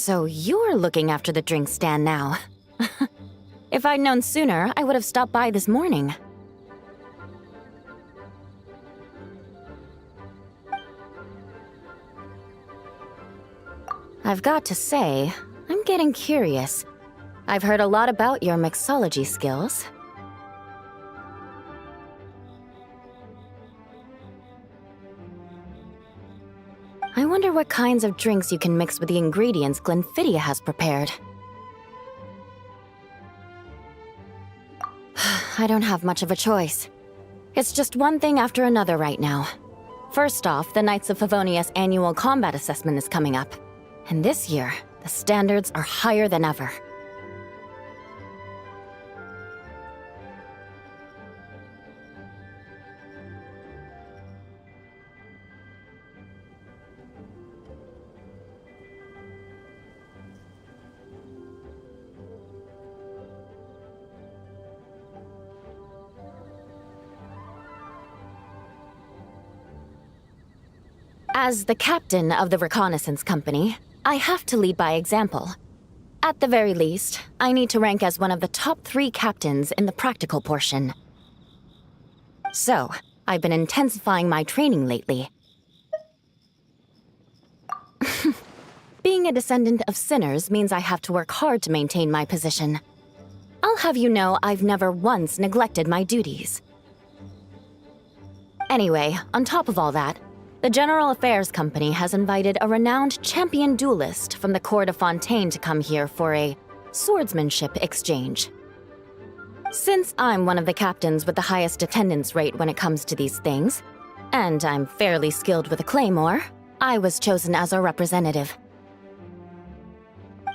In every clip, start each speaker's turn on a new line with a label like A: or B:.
A: So you're looking after the drink stand now. If I'd known sooner, I would have stopped by this morning. I've got to say, I'm getting curious. I've heard a lot about your mixology skills. I wonder what kinds of drinks you can mix with the ingredients Glenfiddich has prepared. I don't have much of a choice. It's just one thing after another right now. First off, the Knights of Favonius annual combat assessment is coming up. And this year, the standards are higher than ever. As the captain of the reconnaissance company, I have to lead by example. At the very least, I need to rank as one of the top 3 captains in the practical portion. So, I've been intensifying my training lately. Being a descendant of sinners means I have to work hard to maintain my position. I'll have you know I've never once neglected my duties. Anyway, on top of all that, the General Affairs Company has invited a renowned champion duelist from the Court of Fontaine to come here for a swordsmanship exchange. Since I'm one of the captains with the highest attendance rate when it comes to these things, and I'm fairly skilled with a claymore, I was chosen as a representative.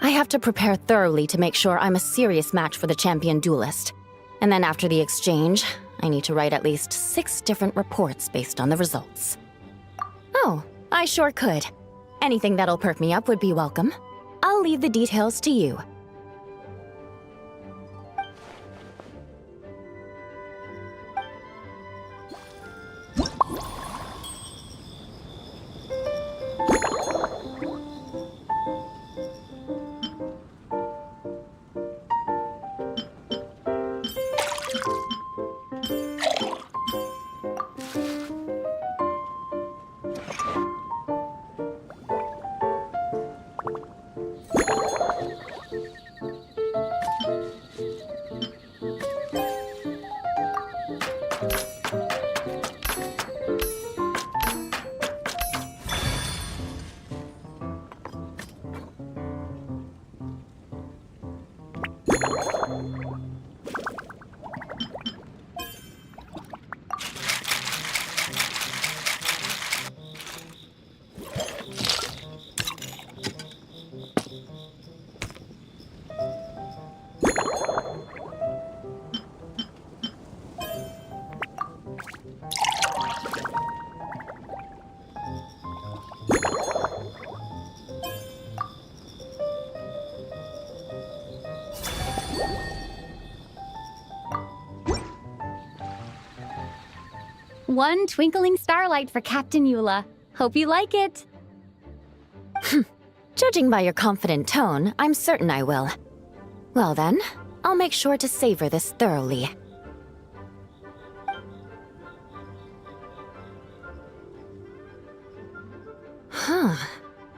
A: I have to prepare thoroughly to make sure I'm a serious match for the champion duelist. And then after the exchange, I need to write at least 6 different reports based on the results. Oh, I sure could. Anything that'll perk me up would be welcome. I'll leave the details to you.
B: One twinkling starlight for Captain Eula. Hope you like it.
A: Judging by your confident tone, I'm certain I will. Well then, I'll make sure to savor this thoroughly. Huh,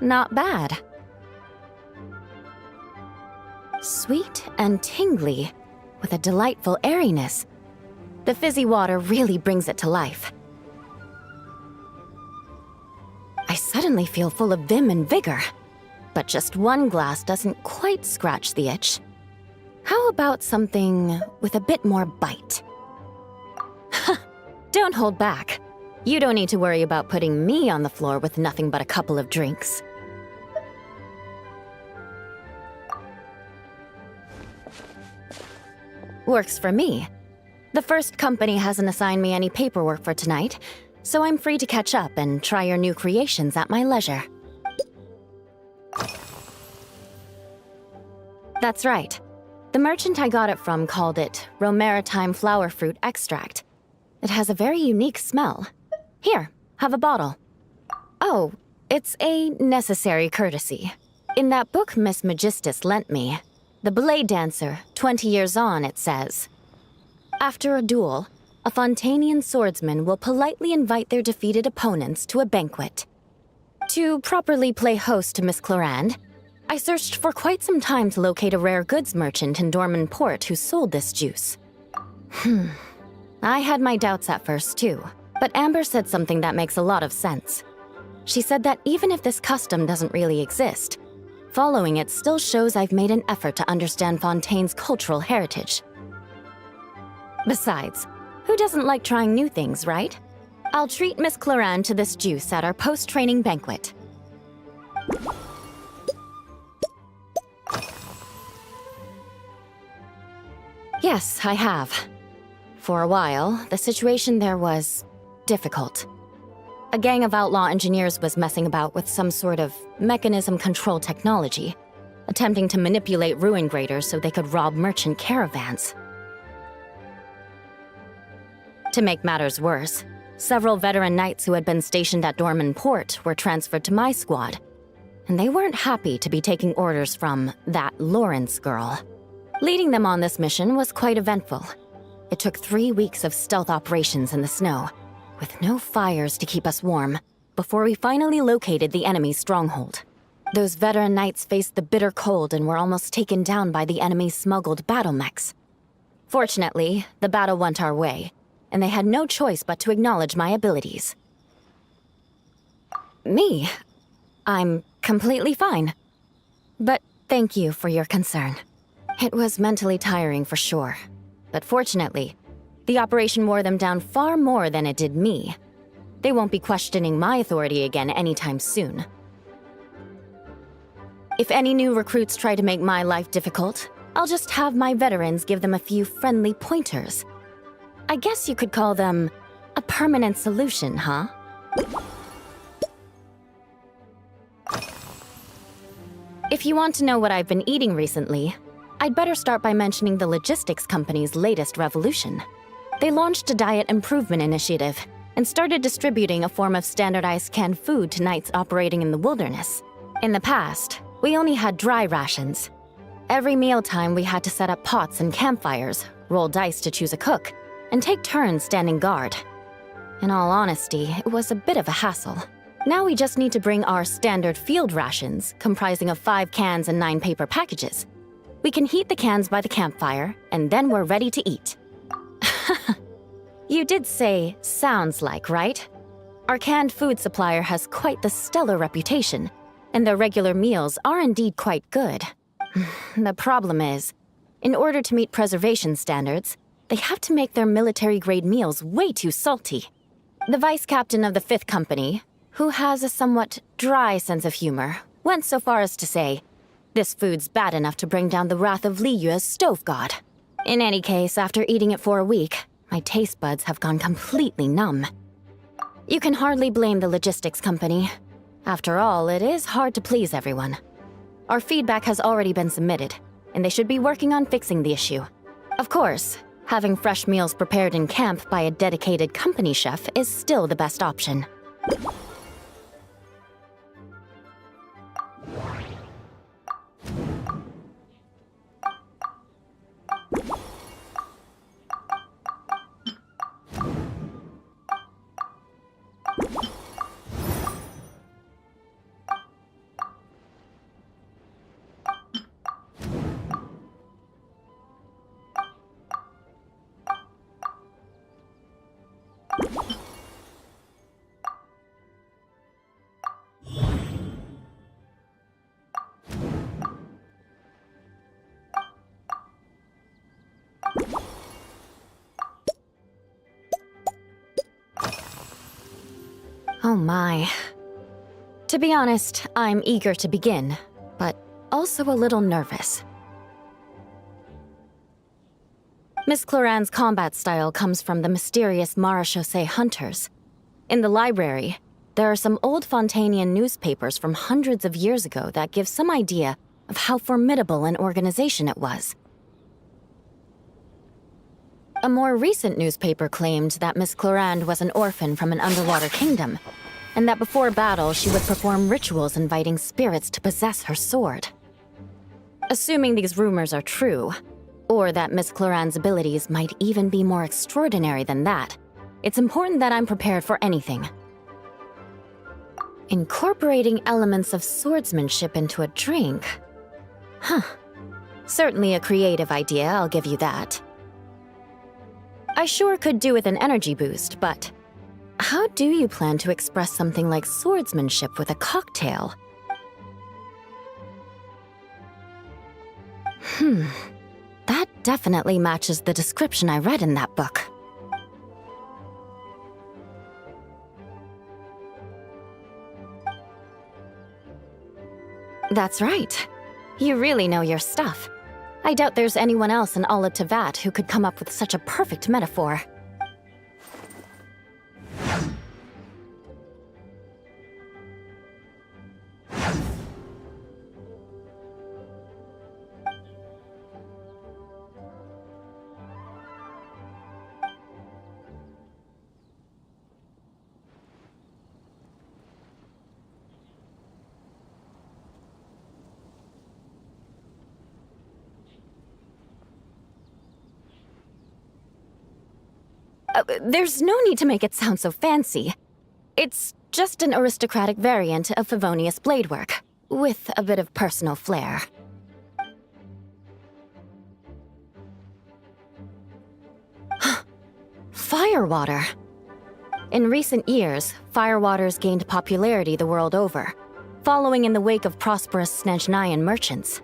A: not bad. Sweet and tingly, with a delightful airiness. The fizzy water really brings it to life. I suddenly feel full of vim and vigor, but just one glass doesn't quite scratch the itch. How about something with a bit more bite? Don't hold back. You don't need to worry about putting me on the floor with nothing but a couple of drinks. Works for me. The first company hasn't assigned me any paperwork for tonight, so I'm free to catch up and try your new creations at my leisure. That's right. The merchant I got it from called it Romaritime Flower Fruit Extract. It has a very unique smell. Here, have a bottle. Oh, it's a necessary courtesy. In that book Miss Magistus lent me, The Blade Dancer, 20 Years On, it says, after a duel, a Fontanian swordsman will politely invite their defeated opponents to a banquet. To properly play host to Miss Clorand, I searched for quite some time to locate a rare goods merchant in Dorman Port who sold this juice. I had my doubts at first, too, but Amber said something that makes a lot of sense. She said that even if this custom doesn't really exist, following it still shows I've made an effort to understand Fontaine's cultural heritage. Besides, who doesn't like trying new things, right? I'll treat Miss Clorand to this juice at our post-training banquet. Yes, I have. For a while, the situation there was difficult. A gang of outlaw engineers was messing about with some sort of mechanism control technology, attempting to manipulate ruin graders so they could rob merchant caravans. To make matters worse, several veteran knights who had been stationed at Dorman Port were transferred to my squad, and they weren't happy to be taking orders from that Lawrence girl. Leading them on this mission was quite eventful. It took 3 weeks of stealth operations in the snow, with no fires to keep us warm, before we finally located the enemy's stronghold. Those veteran knights faced the bitter cold and were almost taken down by the enemy's smuggled battle mechs. Fortunately, the battle went our way, and they had no choice but to acknowledge my abilities. Me? I'm completely fine. But thank you for your concern. It was mentally tiring for sure, but fortunately, the operation wore them down far more than it did me. They won't be questioning my authority again anytime soon. If any new recruits try to make my life difficult, I'll just have my veterans give them a few friendly pointers. I guess you could call them a permanent solution, huh? If you want to know what I've been eating recently, I'd better start by mentioning the logistics company's latest revolution. They launched a diet improvement initiative and started distributing a form of standardized canned food to knights operating in the wilderness. In the past, we only had dry rations. Every mealtime we had to set up pots and campfires, roll dice to choose a cook, and take turns standing guard. In all honesty, it was a bit of a hassle. Now we just need to bring our standard field rations, comprising of 5 cans and 9 paper packages. We can heat the cans by the campfire, and then we're ready to eat. You did say, sounds like, right? Our canned food supplier has quite the stellar reputation, and their regular meals are indeed quite good. The problem is, in order to meet preservation standards, they have to make their military-grade meals way too salty. The vice captain of the 5th Company, who has a somewhat dry sense of humor, went so far as to say, this food's bad enough to bring down the wrath of Liyue's stove god. In any case, after eating it for a week, my taste buds have gone completely numb. You can hardly blame the logistics company. After all, it is hard to please everyone. Our feedback has already been submitted, and they should be working on fixing the issue. Of course, having fresh meals prepared in camp by a dedicated company chef is still the best option. Oh my. To be honest, I'm eager to begin, but also a little nervous. Miss Clorand's combat style comes from the mysterious Marechaussee hunters. In the library, there are some old Fontanian newspapers from hundreds of years ago that give some idea of how formidable an organization it was. A more recent newspaper claimed that Miss Clorand was an orphan from an underwater kingdom, and that before battle she would perform rituals inviting spirits to possess her sword. Assuming these rumors are true, or that Miss Cloran's abilities might even be more extraordinary than that, it's important that I'm prepared for anything. Incorporating elements of swordsmanship into a drink? Huh. Certainly a creative idea, I'll give you that. I sure could do with an energy boost, but how do you plan to express something like swordsmanship with a cocktail? That definitely matches the description I read in that book. That's right. You really know your stuff. I doubt there's anyone else in all of Tevat who could come up with such a perfect metaphor. There's no need to make it sound so fancy. It's just an aristocratic variant of Favonius bladework, with a bit of personal flair. Firewater. In recent years, firewaters gained popularity the world over, following in the wake of prosperous Snezhnayan merchants.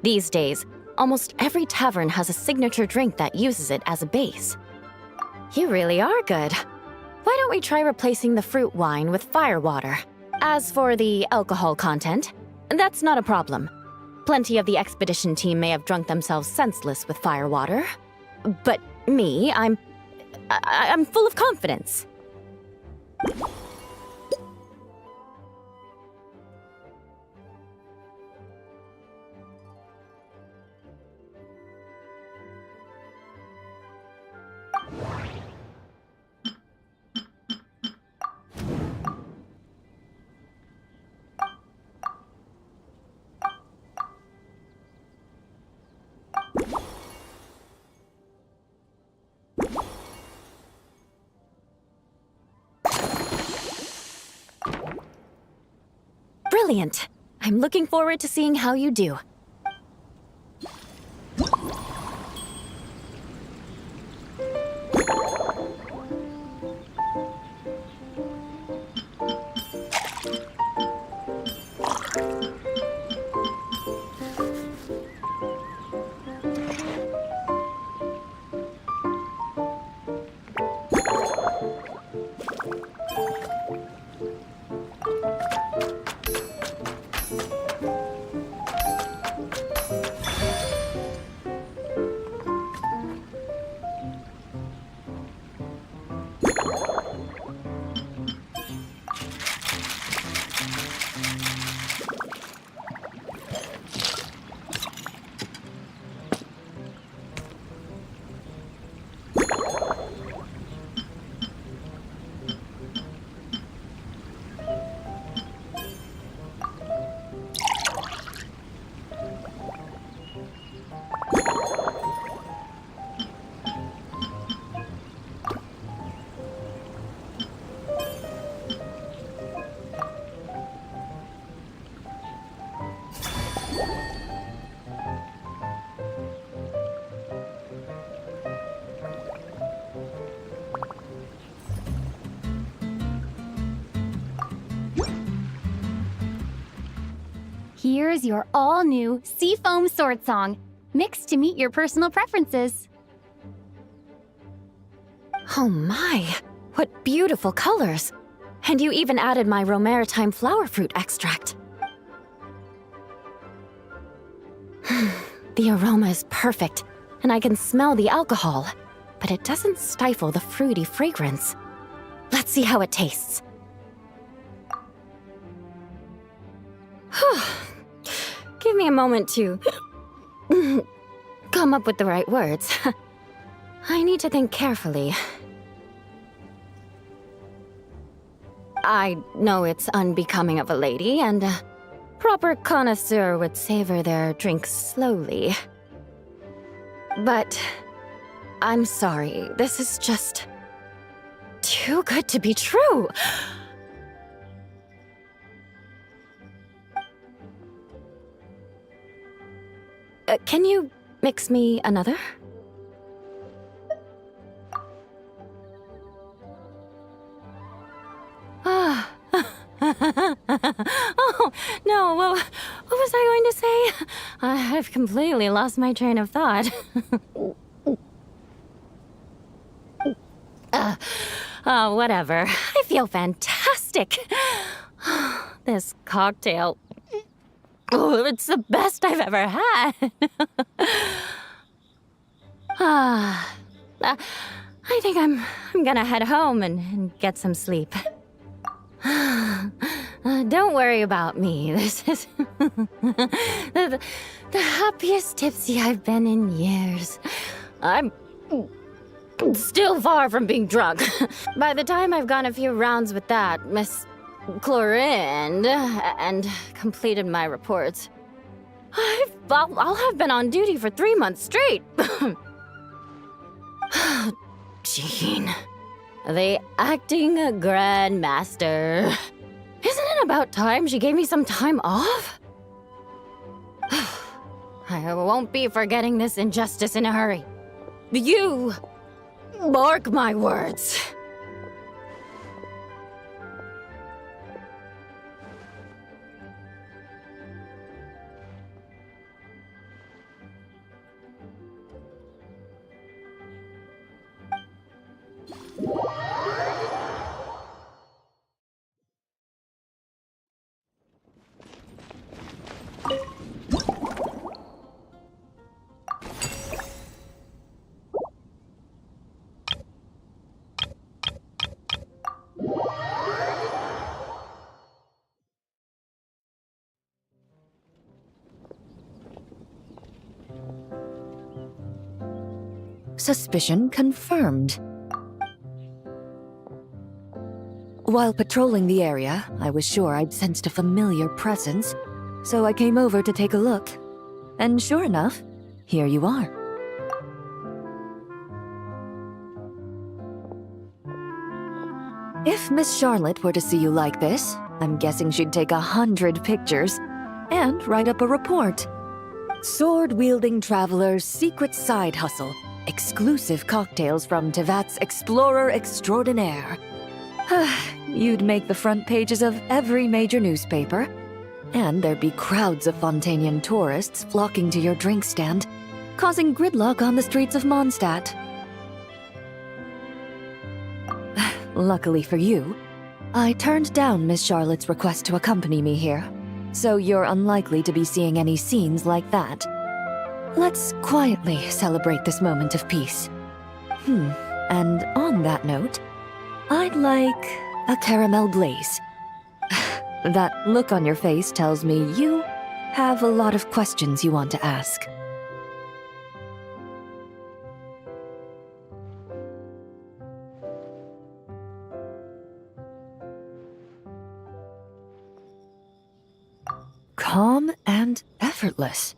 A: These days, almost every tavern has a signature drink that uses it as a base. You really are good. Why don't we try replacing the fruit wine with firewater? As for the alcohol content, that's not a problem. Plenty of the expedition team may have drunk themselves senseless with firewater. But me, I'm full of confidence. Brilliant! I'm looking forward to seeing how you do.
B: Here's your all-new Seafoam Sword Song, mixed to meet your personal preferences.
A: Oh my, what beautiful colors! And you even added my romaritime flower fruit extract. The aroma is perfect, and I can smell the alcohol, but it doesn't stifle the fruity fragrance. Let's see how it tastes. Give me a moment to come up with the right words. I need to think carefully. I know it's unbecoming of a lady, and a proper connoisseur would savor their drinks slowly. But I'm sorry, this is just too good to be true. Can you mix me another? Ah. Oh, no, what was I going to say? I've completely lost my train of thought. Whatever. I feel fantastic. This cocktail... Oh, it's the best I've ever had. I think I'm gonna head home and get some sleep. Don't worry about me. This is the happiest tipsy I've been in years. I'm still far from being drunk. By the time I've gone a few rounds with that, Miss Chlorine, and completed my reports, I'll have been on duty for 3 months straight. Jean, the acting grandmaster. Isn't it about time she gave me some time off? I won't be forgetting this injustice in a hurry. You mark my words.
C: Suspicion confirmed. While patrolling the area, I was sure I'd sensed a familiar presence, so I came over to take a look. And sure enough, here you are. If Miss Charlotte were to see you like this, I'm guessing she'd take 100 pictures and write up a report. Sword-wielding traveler's secret side hustle. Exclusive cocktails from Tevat's Explorer Extraordinaire. You'd make the front pages of every major newspaper, and there'd be crowds of Fontanian tourists flocking to your drink stand, causing gridlock on the streets of Mondstadt. Luckily for you, I turned down Miss Charlotte's request to accompany me here, so you're unlikely to be seeing any scenes like that. Let's quietly celebrate this moment of peace. And on that note, I'd like a caramel glaze. That look on your face tells me you have a lot of questions you want to ask. Calm and effortless.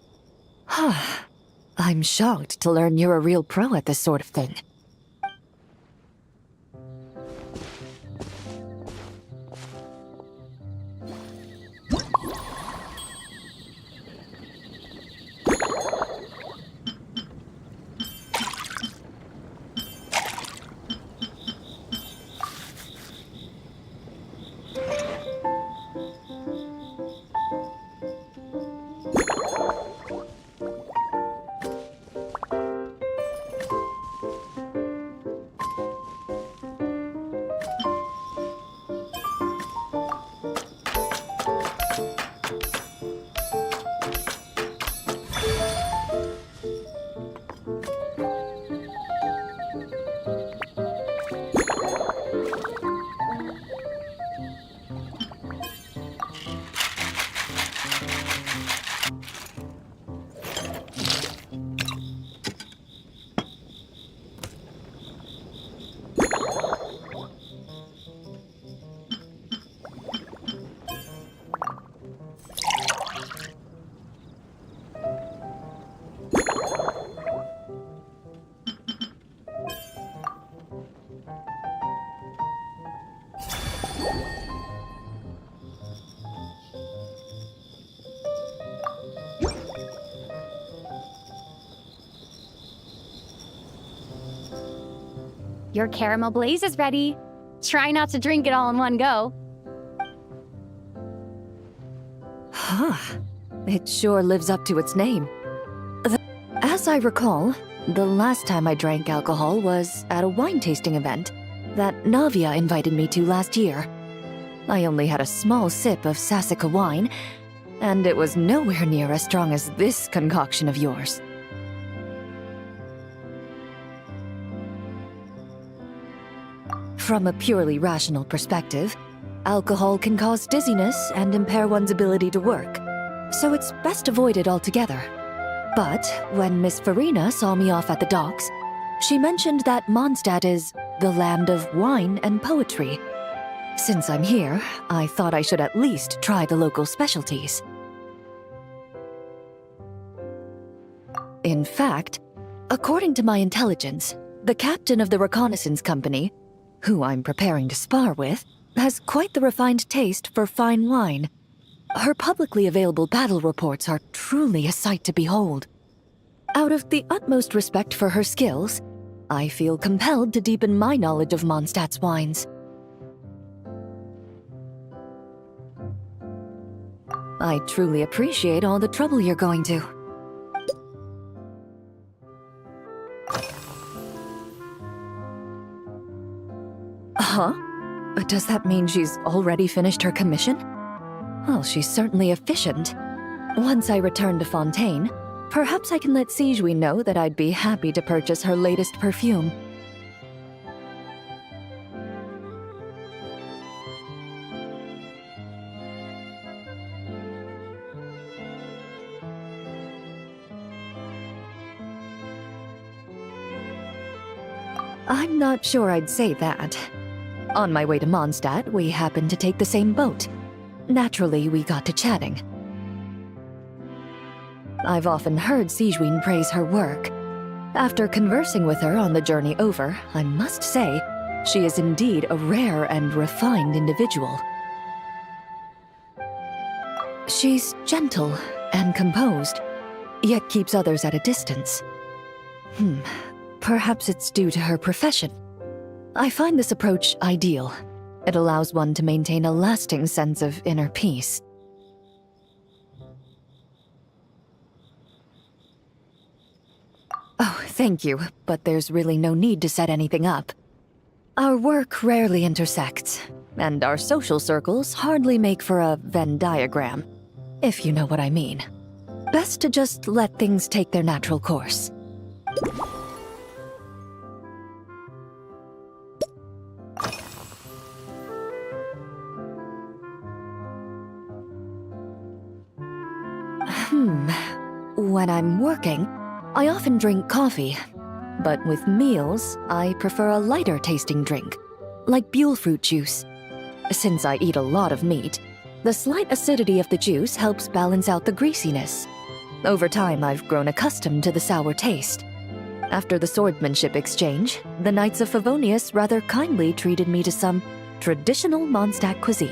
C: I'm shocked to learn you're a real pro at this sort of thing.
B: Your caramel blaze is ready. Try not to drink it all in one go.
C: Huh. It sure lives up to its name. As I recall, the last time I drank alcohol was at a wine tasting event that Navia invited me to last year. I only had a small sip of Sassica wine, and it was nowhere near as strong as this concoction of yours. From a purely rational perspective, alcohol can cause dizziness and impair one's ability to work, so it's best avoided altogether. But when Miss Farina saw me off at the docks, she mentioned that Mondstadt is the land of wine and poetry. Since I'm here, I thought I should at least try the local specialties. In fact, according to my intelligence, the captain of the reconnaissance company, who I'm preparing to spar with, has quite the refined taste for fine wine. Her publicly available battle reports are truly a sight to behold. Out of the utmost respect for her skills, I feel compelled to deepen my knowledge of Mondstadt's wines. I truly appreciate all the trouble you're going to. Huh? Does that mean she's already finished her commission? Well, she's certainly efficient. Once I return to Fontaine, perhaps I can let Sigewinne know that I'd be happy to purchase her latest perfume. I'm not sure I'd say that. On my way to Mondstadt, we happened to take the same boat. Naturally, we got to chatting. I've often heard Sigewinne praise her work. After conversing with her on the journey over, I must say, she is indeed a rare and refined individual. She's gentle and composed, yet keeps others at a distance. Perhaps it's due to her profession. I find this approach ideal. It allows one to maintain a lasting sense of inner peace. Oh, thank you, but there's really no need to set anything up. Our work rarely intersects, and our social circles hardly make for a Venn diagram, if you know what I mean. Best to just let things take their natural course. When I'm working, I often drink coffee. But with meals, I prefer a lighter tasting drink, like Buell fruit juice. Since I eat a lot of meat, the slight acidity of the juice helps balance out the greasiness. Over time, I've grown accustomed to the sour taste. After the swordsmanship exchange, the Knights of Favonius rather kindly treated me to some traditional Mondstadt cuisine.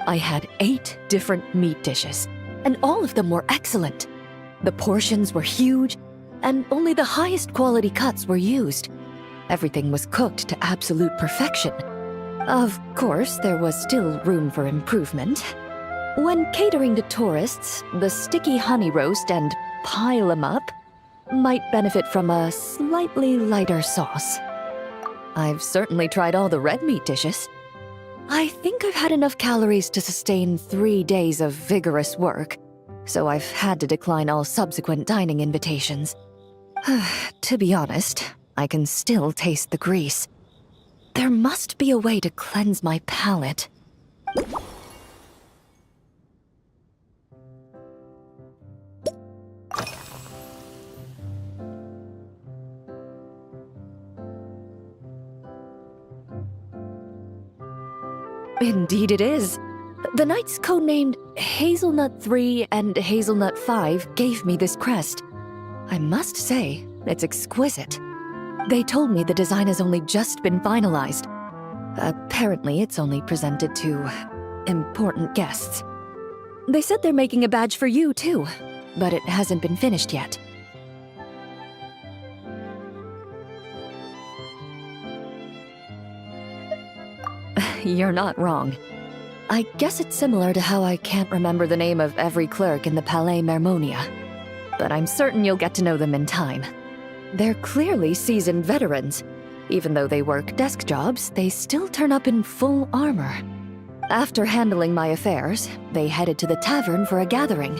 C: I had 8 different meat dishes, and all of them were excellent. The portions were huge, and only the highest quality cuts were used. Everything was cooked to absolute perfection. Of course, there was still room for improvement. When catering to tourists, the sticky honey roast and pile 'em up might benefit from a slightly lighter sauce. I've certainly tried all the red meat dishes. I think I've had enough calories to sustain 3 days of vigorous work, so I've had to decline all subsequent dining invitations. To be honest, I can still taste the grease. There must be a way to cleanse my palate. Indeed it is. The knights codenamed Hazelnut 3 and Hazelnut 5 gave me this crest. I must say, it's exquisite. They told me the design has only just been finalized. Apparently, it's only presented to important guests. They said they're making a badge for you, too, but it hasn't been finished yet. you're not wrong. I guess it's similar to how I can't remember the name of every clerk in the Palais Mermonia. But I'm certain you'll get to know them in time. They're clearly seasoned veterans. Even though they work desk jobs, they still turn up in full armor. After handling my affairs, they headed to the tavern for a gathering,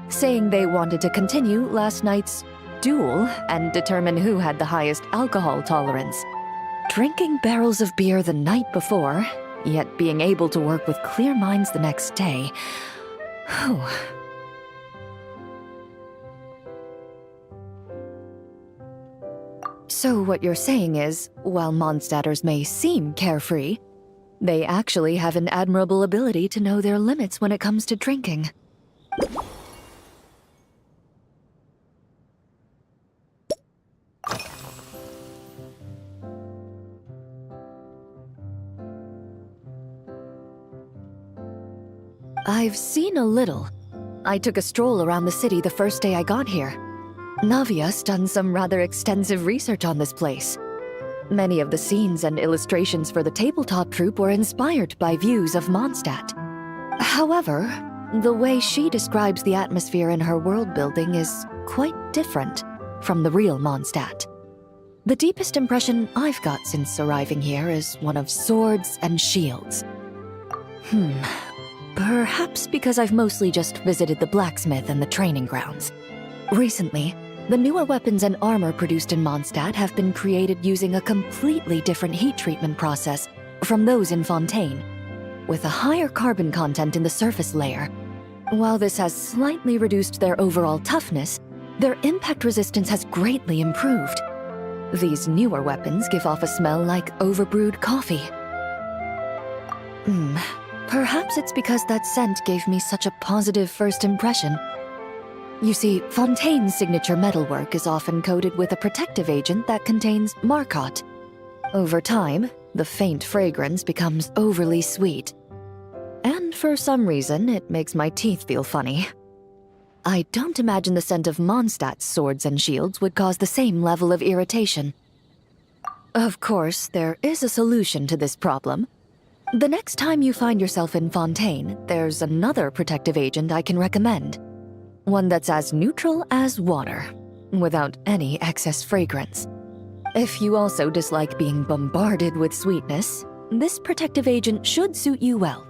C: saying they wanted to continue last night's duel and determine who had the highest alcohol tolerance. Drinking barrels of beer the night before, yet being able to work with clear minds the next day. Whew. So what you're saying is, while Mondstadters may seem carefree, they actually have an admirable ability to know their limits when it comes to drinking. I've seen a little. I took a stroll around the city the first day I got here. Navia's done some rather extensive research on this place. Many of the scenes and illustrations for the tabletop troupe were inspired by views of Mondstadt. However, the way she describes the atmosphere in her world building is quite different from the real Mondstadt. The deepest impression I've got since arriving here is one of swords and shields. Perhaps because I've mostly just visited the blacksmith and the training grounds. Recently, the newer weapons and armor produced in Mondstadt have been created using a completely different heat treatment process from those in Fontaine, with a higher carbon content in the surface layer. While this has slightly reduced their overall toughness, their impact resistance has greatly improved. These newer weapons give off a smell like overbrewed coffee. Perhaps it's because that scent gave me such a positive first impression. You see, Fontaine's signature metalwork is often coated with a protective agent that contains Marcotte. Over time, the faint fragrance becomes overly sweet. And for some reason, it makes my teeth feel funny. I don't imagine the scent of Mondstadt's swords and shields would cause the same level of irritation. Of course, there is a solution to this problem. The next time you find yourself in Fontaine, there's another protective agent I can recommend. One that's as neutral as water, without any excess fragrance. If you also dislike being bombarded with sweetness, this protective agent should suit you well.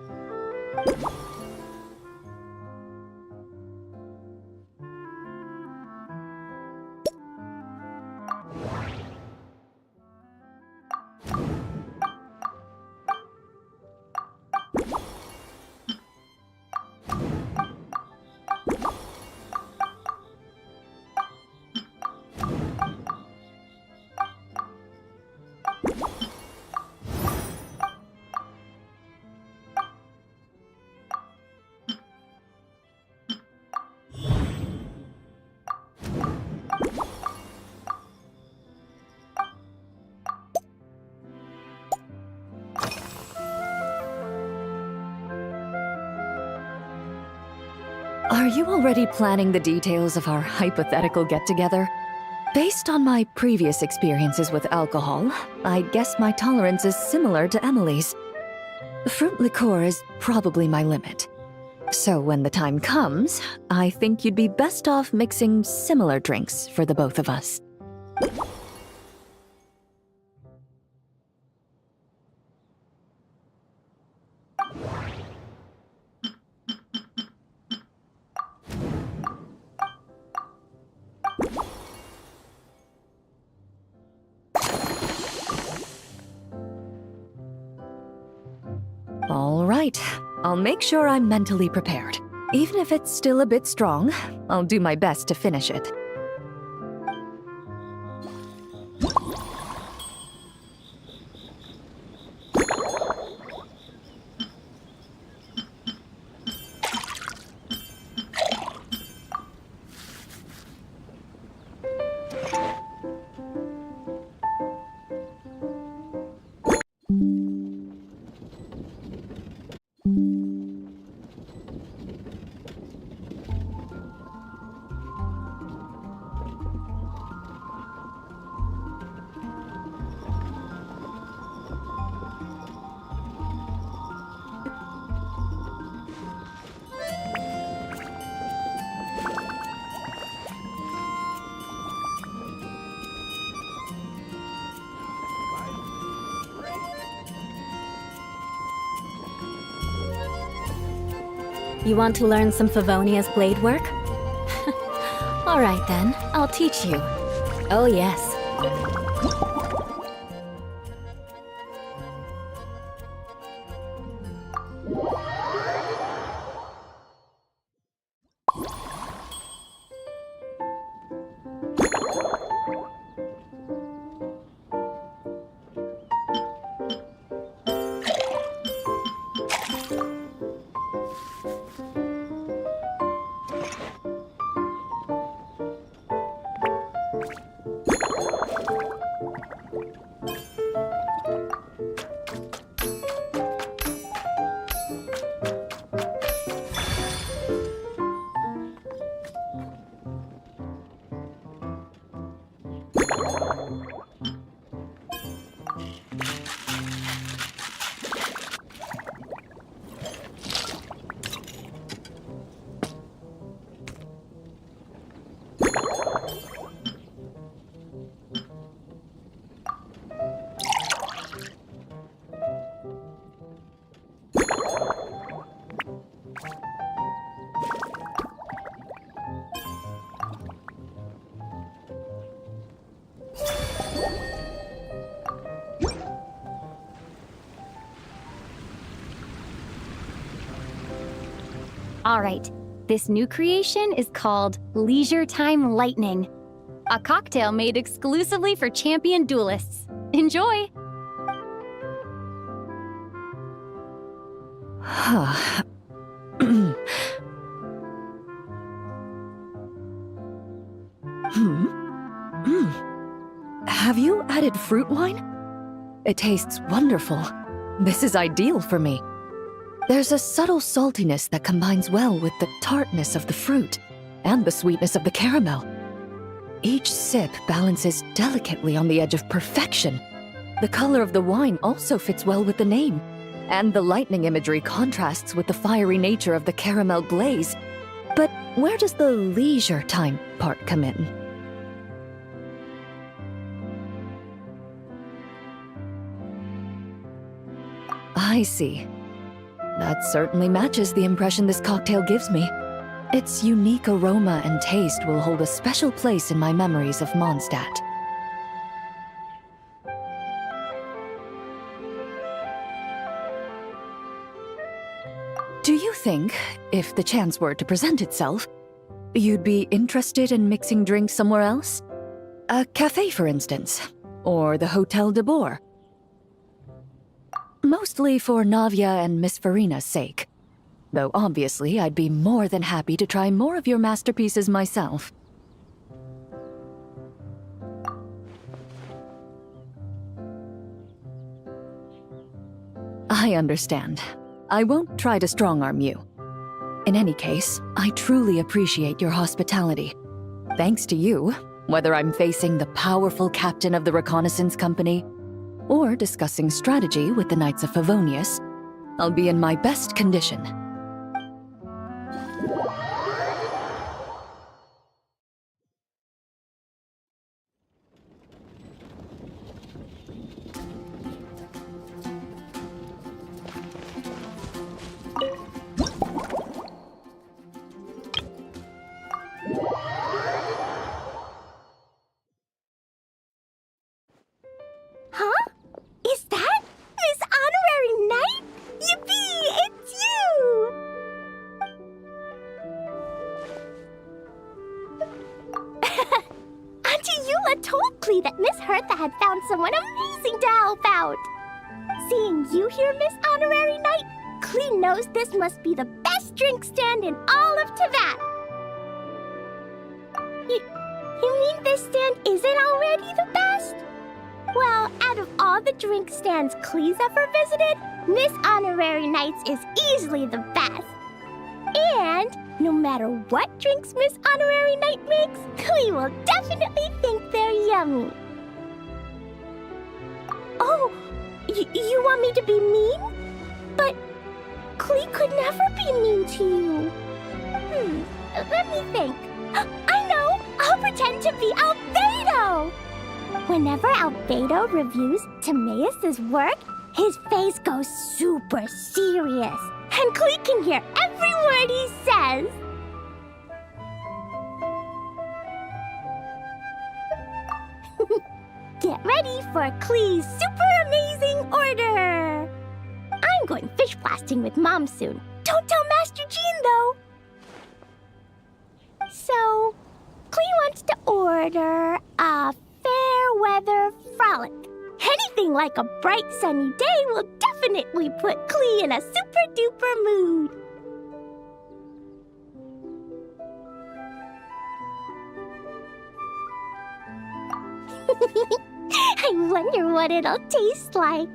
C: Are you already planning the details of our hypothetical get-together? Based on my previous experiences with alcohol, I guess my tolerance is similar to Emily's. Fruit liqueur is probably my limit. So when the time comes, I think you'd be best off mixing similar drinks for the both of us. All right, I'll make sure I'm mentally prepared. Even if it's still a bit strong, I'll do my best to finish it.
A: You want to learn some Favonia's blade work? All right then, I'll teach you. Oh yes.
B: All right, this new creation is called Leisure Time Lightning, a cocktail made exclusively for champion duelists. Enjoy!
C: Have you added fruit wine? It tastes wonderful. This is ideal for me. There's a subtle saltiness that combines well with the tartness of the fruit and the sweetness of the caramel. Each sip balances delicately on the edge of perfection. The color of the wine also fits well with the name, and the lightning imagery contrasts with the fiery nature of the caramel glaze. But where does the leisure time part come in? I see. That certainly matches the impression this cocktail gives me. Its unique aroma and taste will hold a special place in my memories of Mondstadt. Do you think, if the chance were to present itself, you'd be interested in mixing drinks somewhere else? A cafe, for instance, or the Hotel de Boer? Mostly for Navia and Miss Farina's sake. Though obviously I'd be more than happy to try more of your masterpieces myself. I understand. I won't try to strong-arm you. In any case, I truly appreciate your hospitality. Thanks to you, whether I'm facing the powerful captain of the reconnaissance company or discussing strategy with the Knights of Favonius, I'll be in my best condition.
D: Huh? Is that Miss Honorary Knight? Yippee! It's you! Auntie Eula told Klee that Miss Hertha had found someone amazing to help out. Seeing you here, Miss Honorary Knight, Klee knows this must be the best drink stand in all of Teyvat. You mean this stand isn't already the best? Well, out of all the drink stands Klee's ever visited, Miss Honorary Knight's is easily the best. And no matter what drinks Miss Honorary Knight makes, Klee will definitely think they're yummy. Oh, you want me to be mean? But Klee could never be mean to you. Let me think. I know! I'll pretend to be Albedo! Whenever Albedo reviews Timaeus' work, his face goes super serious. and Klee can hear every word he says. Get ready for Klee's super amazing order! I'm going fish blasting with Mom soon. Don't tell Master Jean, though! So, Klee wants to order a fair weather frolic. Anything like a bright sunny day will definitely put Klee in a super duper mood. I wonder what it'll taste like.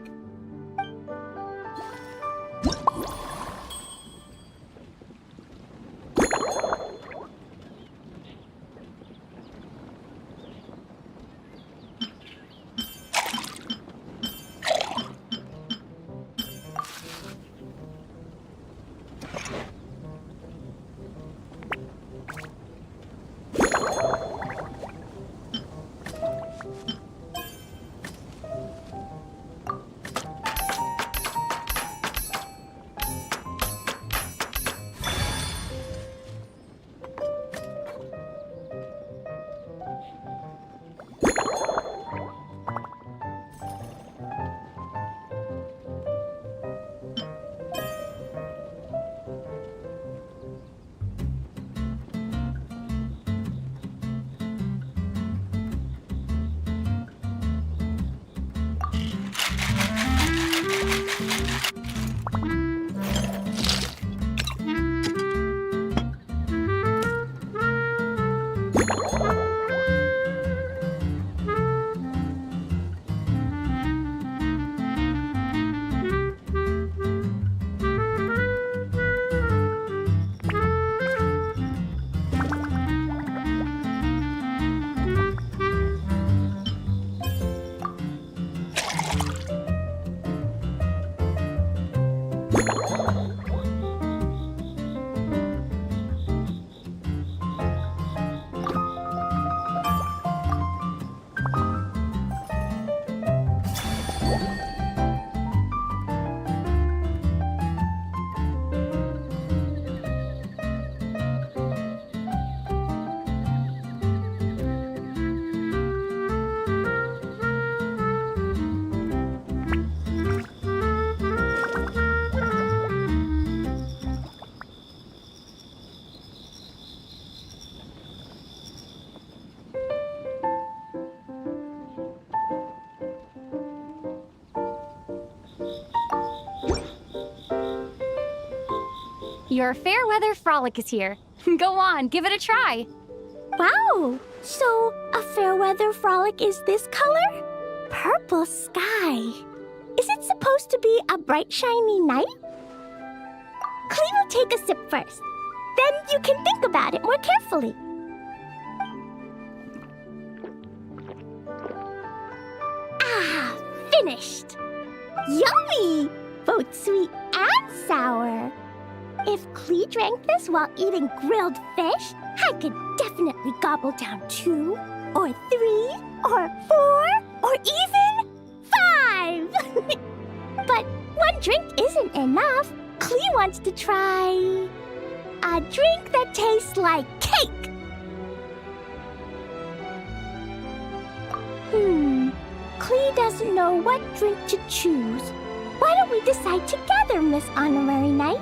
B: Your fair weather frolic is here. Go on, give it a try.
D: Wow! So, a fair weather frolic is this color? Purple sky. Is it supposed to be a bright, shiny night? Klee will take a sip first. Then you can think about it more carefully. Ah, finished! Yummy! Both sweet and sour. If Klee drank this while eating grilled fish, I could definitely gobble down 2, or 3, or 4, or even 5! But one drink isn't enough. Klee wants to try a drink that tastes like cake. Klee doesn't know what drink to choose. Why don't we decide together, Miss Honorary Knight?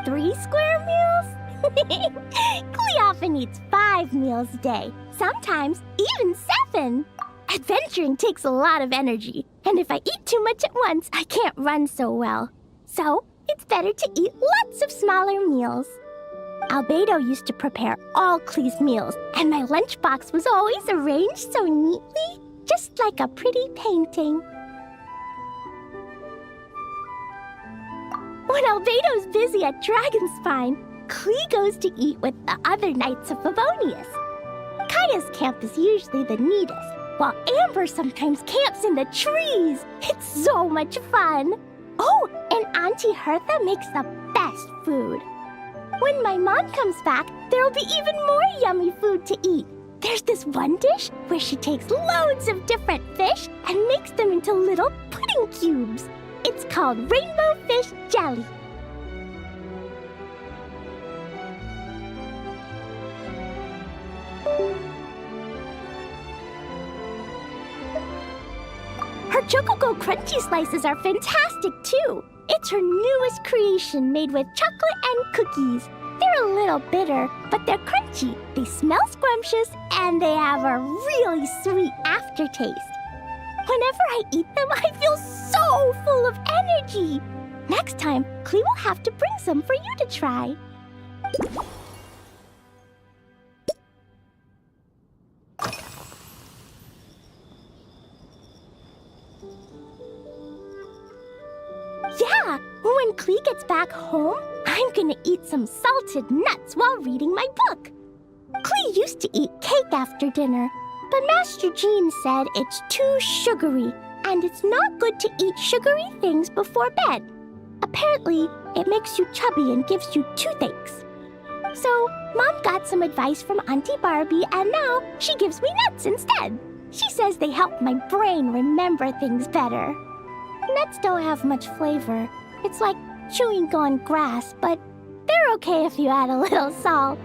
D: Three square meals? Klee often eats 5 meals a day, sometimes even 7. Adventuring takes a lot of energy, and if I eat too much at once, I can't run so well. So, it's better to eat lots of smaller meals. Albedo used to prepare all Klee's meals, and my lunchbox was always arranged so neatly, just like a pretty painting. When Albedo's busy at Dragonspine, Klee goes to eat with the other Knights of Favonius. Kaya's camp is usually the neatest, while Amber sometimes camps in the trees. It's so much fun. Oh, and Auntie Hertha makes the best food. When my mom comes back, there'll be even more yummy food to eat. There's this one dish where she takes loads of different fish and makes them into little pudding cubes. It's called rainbow fish jelly. Her Chocogo Crunchy Slices are fantastic too. It's her newest creation made with chocolate and cookies. They're a little bitter, but they're crunchy. They smell scrumptious, and they have a really sweet aftertaste. Whenever I eat them, I feel so full of energy. Next time, Klee will have to bring some for you to try. Yeah, when Klee gets back home, I'm gonna eat some salted nuts while reading my book. Klee used to eat cake after dinner, but Master Jean said it's too sugary, and it's not good to eat sugary things before bed. Apparently, it makes you chubby and gives you toothaches. So, Mom got some advice from Auntie Barbie, and now she gives me nuts instead. She says they help my brain remember things better. Nuts don't have much flavor. It's like chewing on grass, but they're okay if you add a little salt.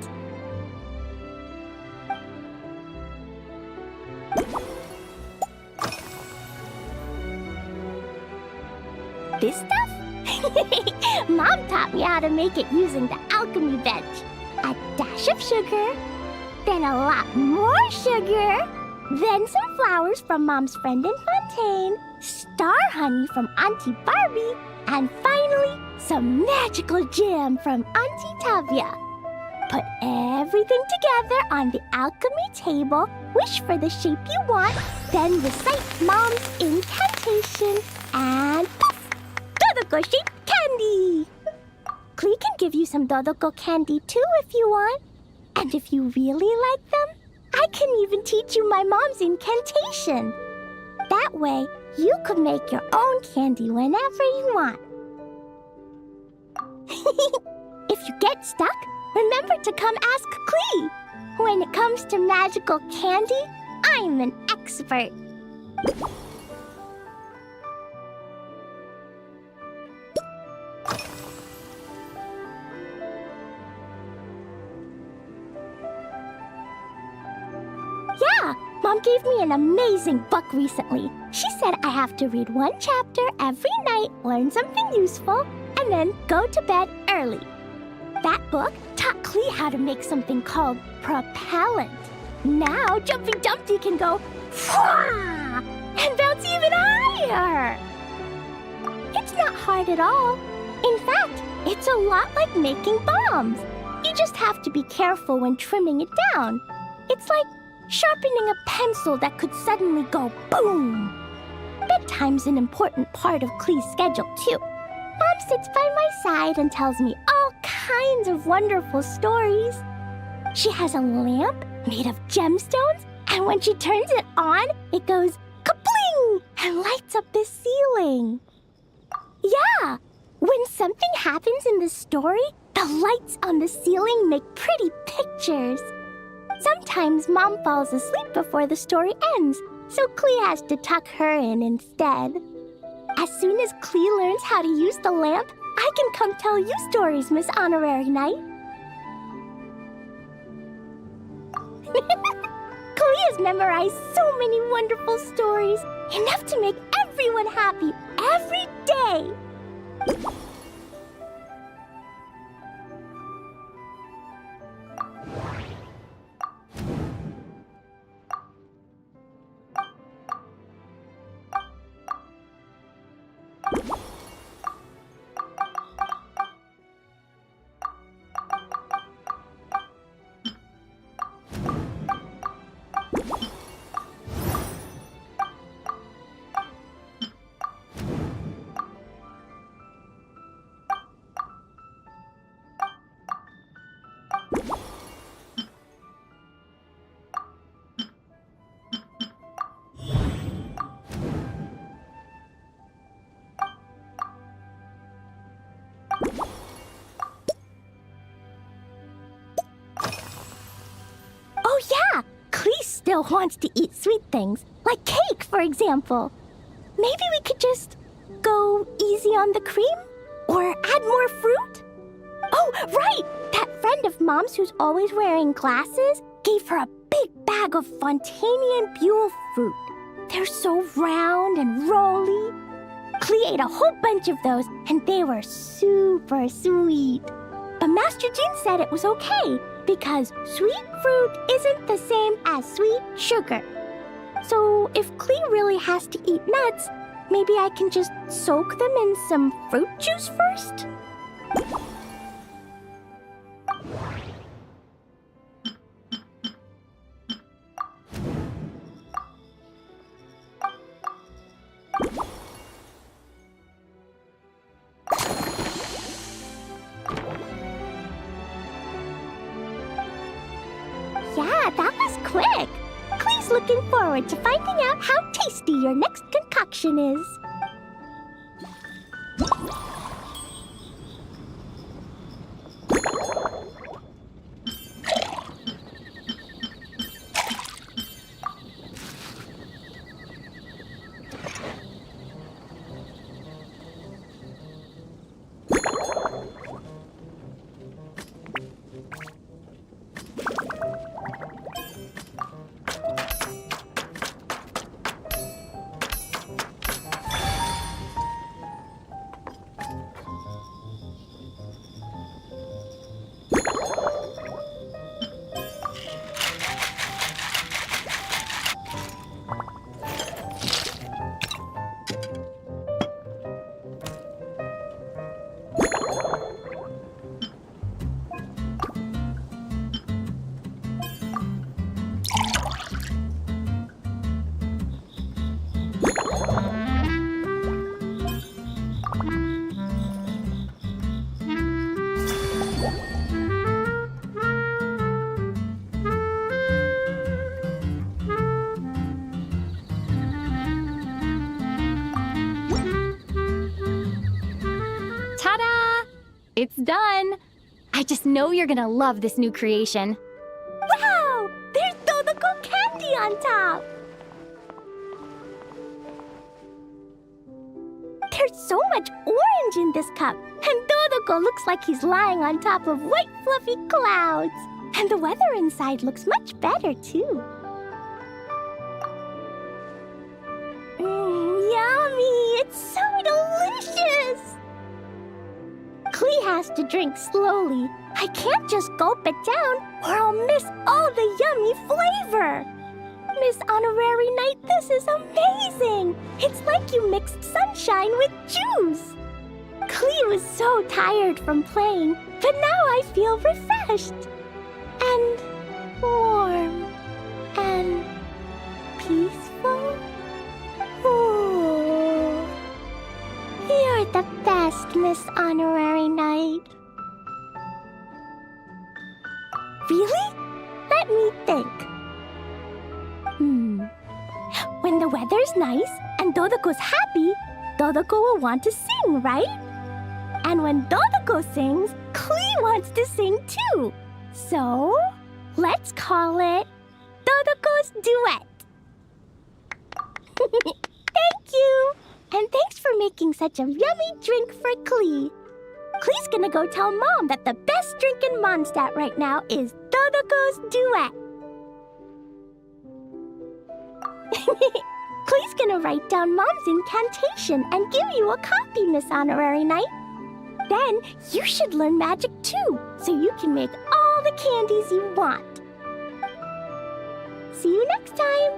D: This stuff? Mom taught me how to make it using the alchemy bench. A dash of sugar, then a lot more sugar, then some flowers from Mom's friend in Fontaine, star honey from Auntie Barbie, and finally, some magical jam from Auntie Tavia. Put everything together on the alchemy table, wish for the shape you want, then recite Mom's incantation, and poof! Dodoko-shaped candy! Klee can give you some Dodoko candy too if you want. And if you really like them, I can even teach you my mom's incantation. That way, you could make your own candy whenever you want. If you get stuck, remember to come ask Klee. When it comes to magical candy, I'm an expert. Yeah, Mom gave me an amazing book recently. She said I have to read one chapter every night, learn something useful, and then go to bed early. That book taught Klee how to make something called propellant. Now Jumping Dumpty can go Fwah! And bounce even higher. It's not hard at all. In fact, it's a lot like making bombs. You just have to be careful when trimming it down. It's like sharpening a pencil that could suddenly go boom. Bedtime's an important part of Klee's schedule, too. Mom sits by my side and tells me all kinds of wonderful stories. She has a lamp made of gemstones, and when she turns it on, it goes kabling and lights up the ceiling. Yeah, when something happens in the story, the lights on the ceiling make pretty pictures. Sometimes Mom falls asleep before the story ends, so Klee has to tuck her in instead. As soon as Klee learns how to use the lamp, I can come tell you stories, Miss Honorary Knight. Klee has memorized so many wonderful stories, enough to make everyone happy every day. still wants to eat sweet things, like cake, for example. Maybe we could just go easy on the cream? Or add more fruit? Oh, right! That friend of Mom's who's always wearing glasses gave her a big bag of Fontanian Buell fruit. They're so round and rolly. Klee ate a whole bunch of those, and they were super sweet. But Master Jean said it was okay, because sweet fruit isn't the same as sweet sugar. So if Klee really has to eat nuts, maybe I can just soak them in some fruit juice first? Yeah, that was quick. Klee's looking forward to finding out how tasty your next concoction is.
B: It's done! I just know you're gonna love this new creation.
D: Wow! There's Dodoko candy on top! There's so much orange in this cup, and Dodoko looks like he's lying on top of white fluffy clouds. And the weather inside looks much better, too. Yummy! It's so delicious! Klee has to drink slowly. I can't just gulp it down, or I'll miss all the yummy flavor. Miss Honorary Knight, this is amazing! It's like you mixed sunshine with juice. Klee was so tired from playing, but now I feel refreshed. And warm. And peaceful. Ooh. You're the best, Miss Honorary Knight. Really? Let me think. When the weather's nice and Dodoko's happy, Dodoko will want to sing, right? And when Dodoko sings, Klee wants to sing too. So, let's call it Dodoko's Duet. Thank you! And thanks for making such a yummy drink for Klee. Klee's gonna go tell Mom that the best drink in Mondstadt right now is Dodoko's Duet. Klee's gonna write down Mom's incantation and give you a copy, Miss Honorary Knight. Then you should learn magic too, so you can make all the candies you want. See you next time!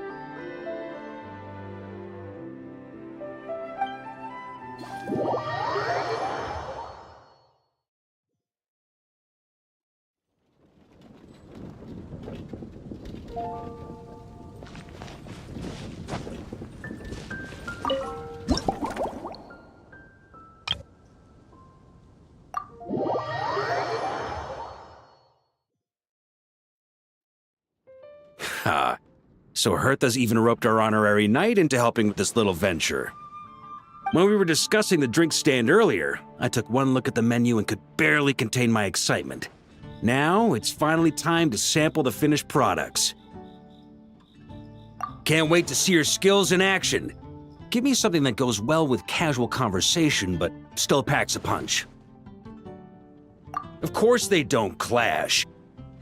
E: Ha! So Hertha's even roped our honorary knight into helping with this little venture. When we were discussing the drink stand earlier, I took one look at the menu and could barely contain my excitement. Now, it's finally time to sample the finished products. Can't wait to see your skills in action. Give me something that goes well with casual conversation, but still packs a punch. Of course they don't clash.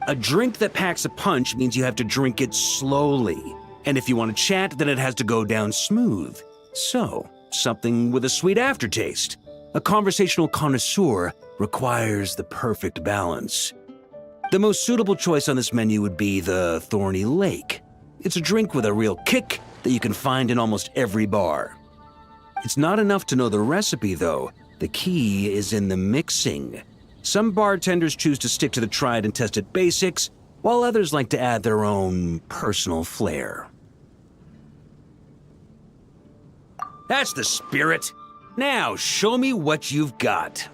E: A drink that packs a punch means you have to drink it slowly. And if you want to chat, then it has to go down smooth. So, something with a sweet aftertaste. A conversational connoisseur requires the perfect balance. The most suitable choice on this menu would be the Thorny Lake. It's a drink with a real kick that you can find in almost every bar. It's not enough to know the recipe, though. The key is in the mixing. Some bartenders choose to stick to the tried and tested basics, while others like to add their own personal flair. That's the spirit. Now, show me what you've got.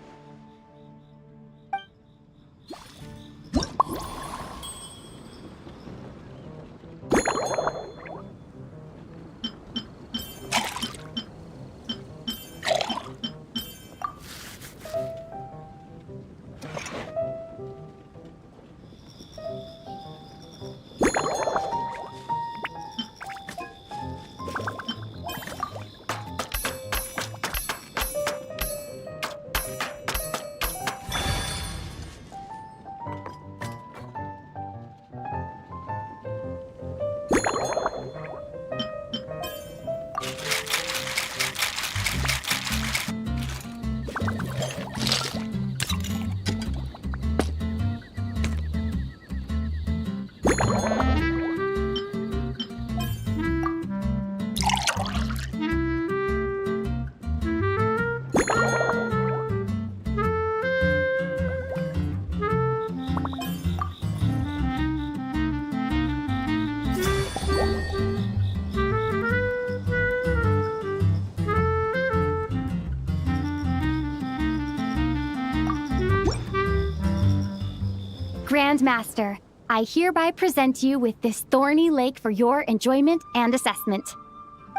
B: Grandmaster, I hereby present you with this Thorny Lake for your enjoyment and assessment.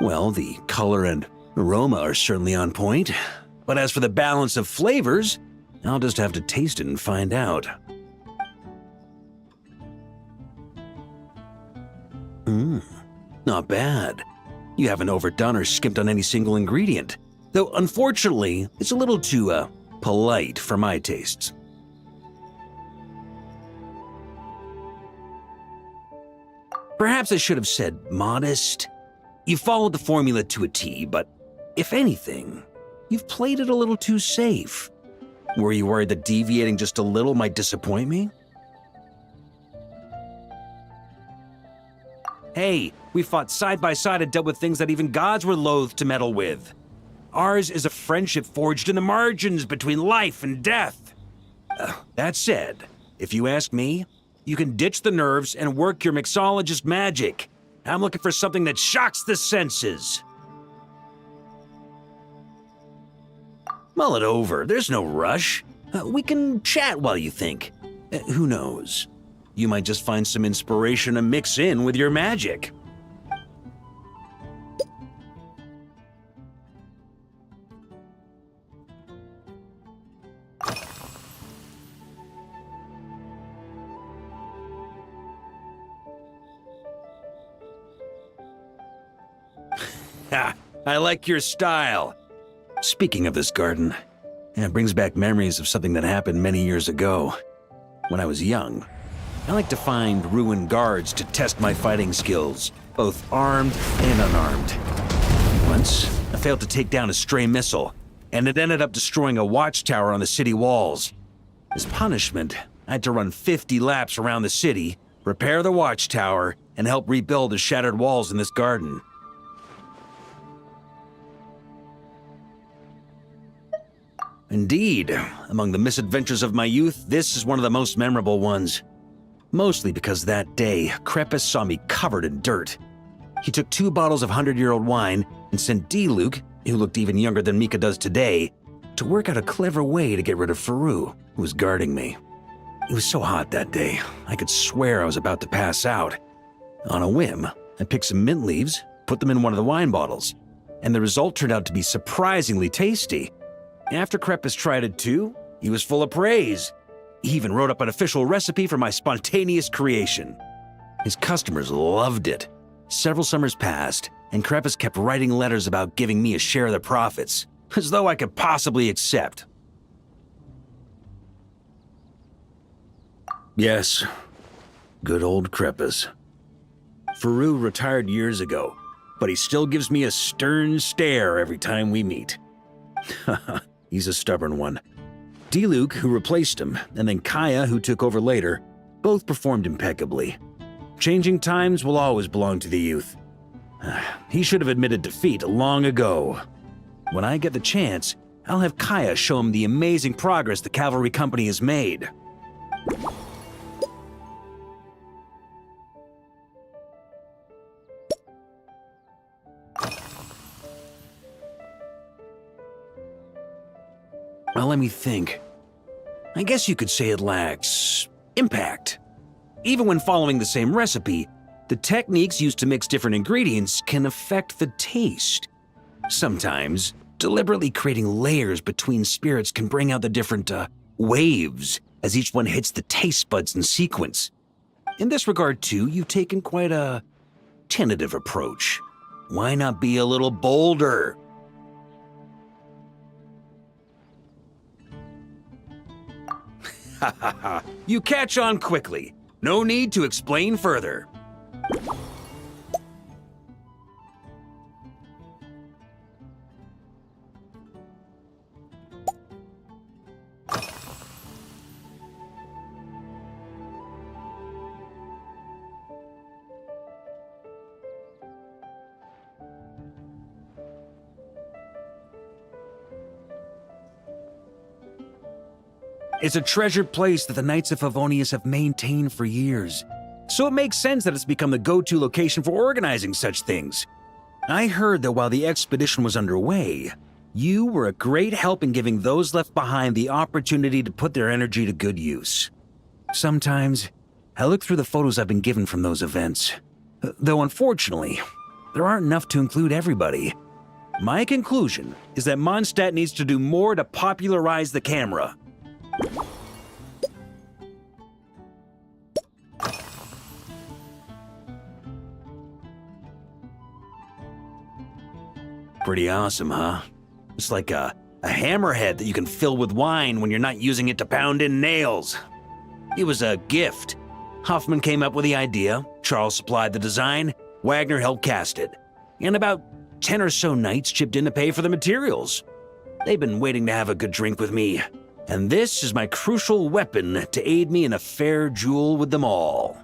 E: Well, the color and aroma are certainly on point. But as for the balance of flavors, I'll just have to taste it and find out. Not bad. You haven't overdone or skimped on any single ingredient. Though, unfortunately, it's a little too, polite for my tastes. Perhaps I should have said modest. You followed the formula to a T, but if anything, you've played it a little too safe. Were you worried that deviating just a little might disappoint me? Hey, we fought side by side and dealt with things that even gods were loath to meddle with. Ours is a friendship forged in the margins between life and death. That said, if you ask me, you can ditch the nerves and work your mixologist magic. I'm looking for something that shocks the senses. Mull it over, there's no rush. We can chat while you think. Who knows? You might just find some inspiration to mix in with your magic. Ha! I like your style. Speaking of this garden, it brings back memories of something that happened many years ago. When I was young, I liked to find ruined guards to test my fighting skills, both armed and unarmed. Once, I failed to take down a stray missile, and it ended up destroying a watchtower on the city walls. As punishment, I had to run 50 laps around the city, repair the watchtower, and help rebuild the shattered walls in this garden. Indeed, among the misadventures of my youth, this is one of the most memorable ones. Mostly because that day, Crepus saw me covered in dirt. He took 2 bottles of 100-year-old wine and sent D-Luke, who looked even younger than Mika does today, to work out a clever way to get rid of Faru, who was guarding me. It was so hot that day, I could swear I was about to pass out. On a whim, I picked some mint leaves, put them in one of the wine bottles, and the result turned out to be surprisingly tasty. After Crepus tried it too, he was full of praise. He even wrote up an official recipe for my spontaneous creation. His customers loved it. Several summers passed, and Kreppus kept writing letters about giving me a share of the profits, as though I could possibly accept. Yes, good old Kreppus. Faru retired years ago, but he still gives me a stern stare every time we meet. He's a stubborn one. D-Luke, who replaced him, and then Kaya, who took over later, both performed impeccably. Changing times will always belong to the youth. He should have admitted defeat long ago. When I get the chance, I'll have Kaya show him the amazing progress the cavalry company has made. Well, let me think. I guess you could say it lacks impact. Even when following the same recipe, the techniques used to mix different ingredients can affect the taste. Sometimes, deliberately creating layers between spirits can bring out the different waves as each one hits the taste buds in sequence. In this regard, too, you've taken quite a tentative approach. Why not be a little bolder? Ha ha ha. You catch on quickly. No need to explain further. It's a treasured place that the Knights of Favonius have maintained for years, so it makes sense that it's become the go-to location for organizing such things. I heard that while the expedition was underway, you were a great help in giving those left behind the opportunity to put their energy to good use. Sometimes, I look through the photos I've been given from those events, though unfortunately, there aren't enough to include everybody. My conclusion is that Mondstadt needs to do more to popularize the camera. Pretty awesome, huh? It's like a hammerhead that you can fill with wine when you're not using it to pound in nails. It was a gift. Huffman came up with the idea, Charles supplied the design, Wagner helped cast it, and about 10 or so knights chipped in to pay for the materials. They've been waiting to have a good drink with me, and this is my crucial weapon to aid me in a fair duel with them all.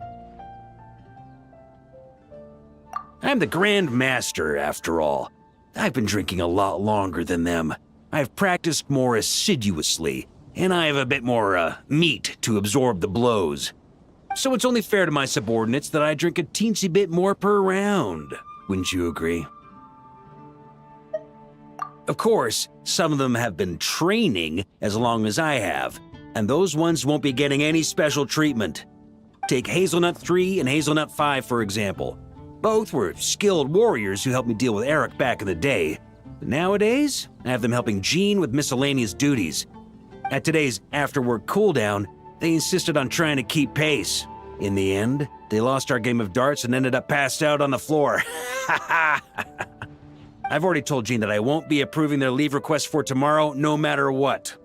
E: I'm the Grand Master, after all. I've been drinking a lot longer than them. I've practiced more assiduously, and I have a bit more, meat to absorb the blows. So it's only fair to my subordinates that I drink a teensy bit more per round. Wouldn't you agree? Of course, some of them have been training as long as I have, and those ones won't be getting any special treatment. Take Hazelnut 3 and Hazelnut 5, for example. Both were skilled warriors who helped me deal with Eric back in the day. But nowadays, I have them helping Jean with miscellaneous duties. At today's after-work cooldown, they insisted on trying to keep pace. In the end, they lost our game of darts and ended up passed out on the floor. I've already told Jean that I won't be approving their leave request for tomorrow, no matter what.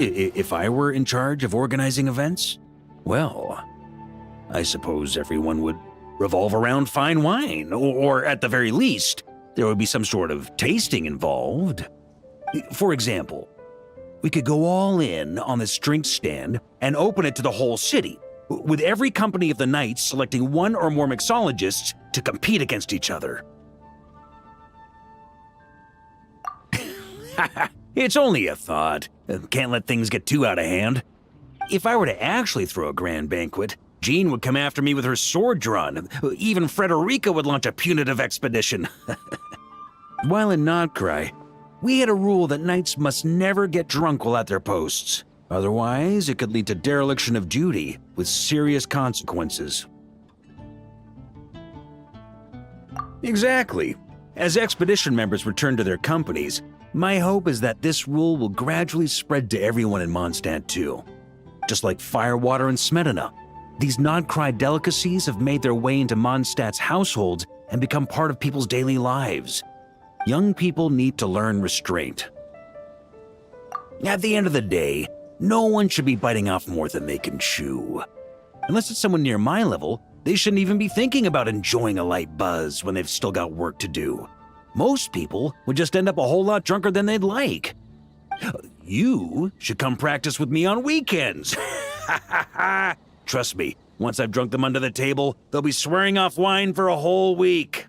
E: If I were in charge of organizing events, well, I suppose everyone would revolve around fine wine, or at the very least, there would be some sort of tasting involved. For example, we could go all in on this drink stand and open it to the whole city, with every company of the Knights selecting one or more mixologists to compete against each other. It's only a thought. Can't let things get too out of hand. If I were to actually throw a grand banquet, Jean would come after me with her sword drawn. Even Frederica would launch a punitive expedition. While in Nodcry, we had a rule that knights must never get drunk while at their posts. Otherwise, it could lead to dereliction of duty with serious consequences. Exactly. As expedition members return to their companies, my hope is that this rule will gradually spread to everyone in Mondstadt too. Just like firewater and Smedina, these Nodcry delicacies have made their way into Mondstadt's households and become part of people's daily lives. Young people need to learn restraint. At the end of the day, no one should be biting off more than they can chew. Unless it's someone near my level, they shouldn't even be thinking about enjoying a light buzz when they've still got work to do. Most people would just end up a whole lot drunker than they'd like. You should come practice with me on weekends. Trust me, once I've drunk them under the table, they'll be swearing off wine for a whole week.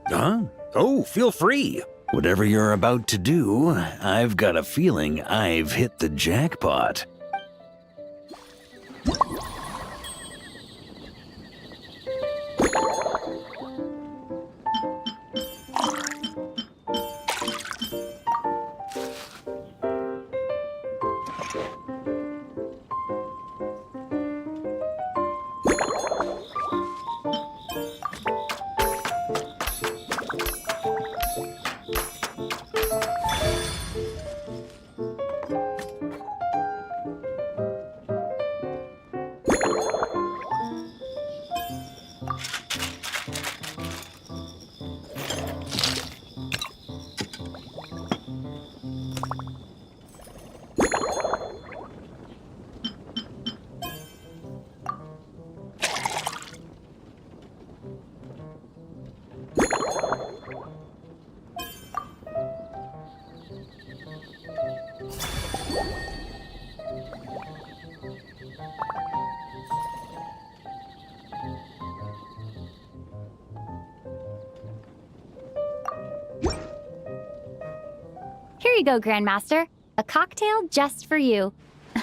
E: Huh? Oh, feel free. Whatever you're about to do, I've got a feeling I've hit the jackpot.
B: Here you go, Grandmaster. A cocktail just for you.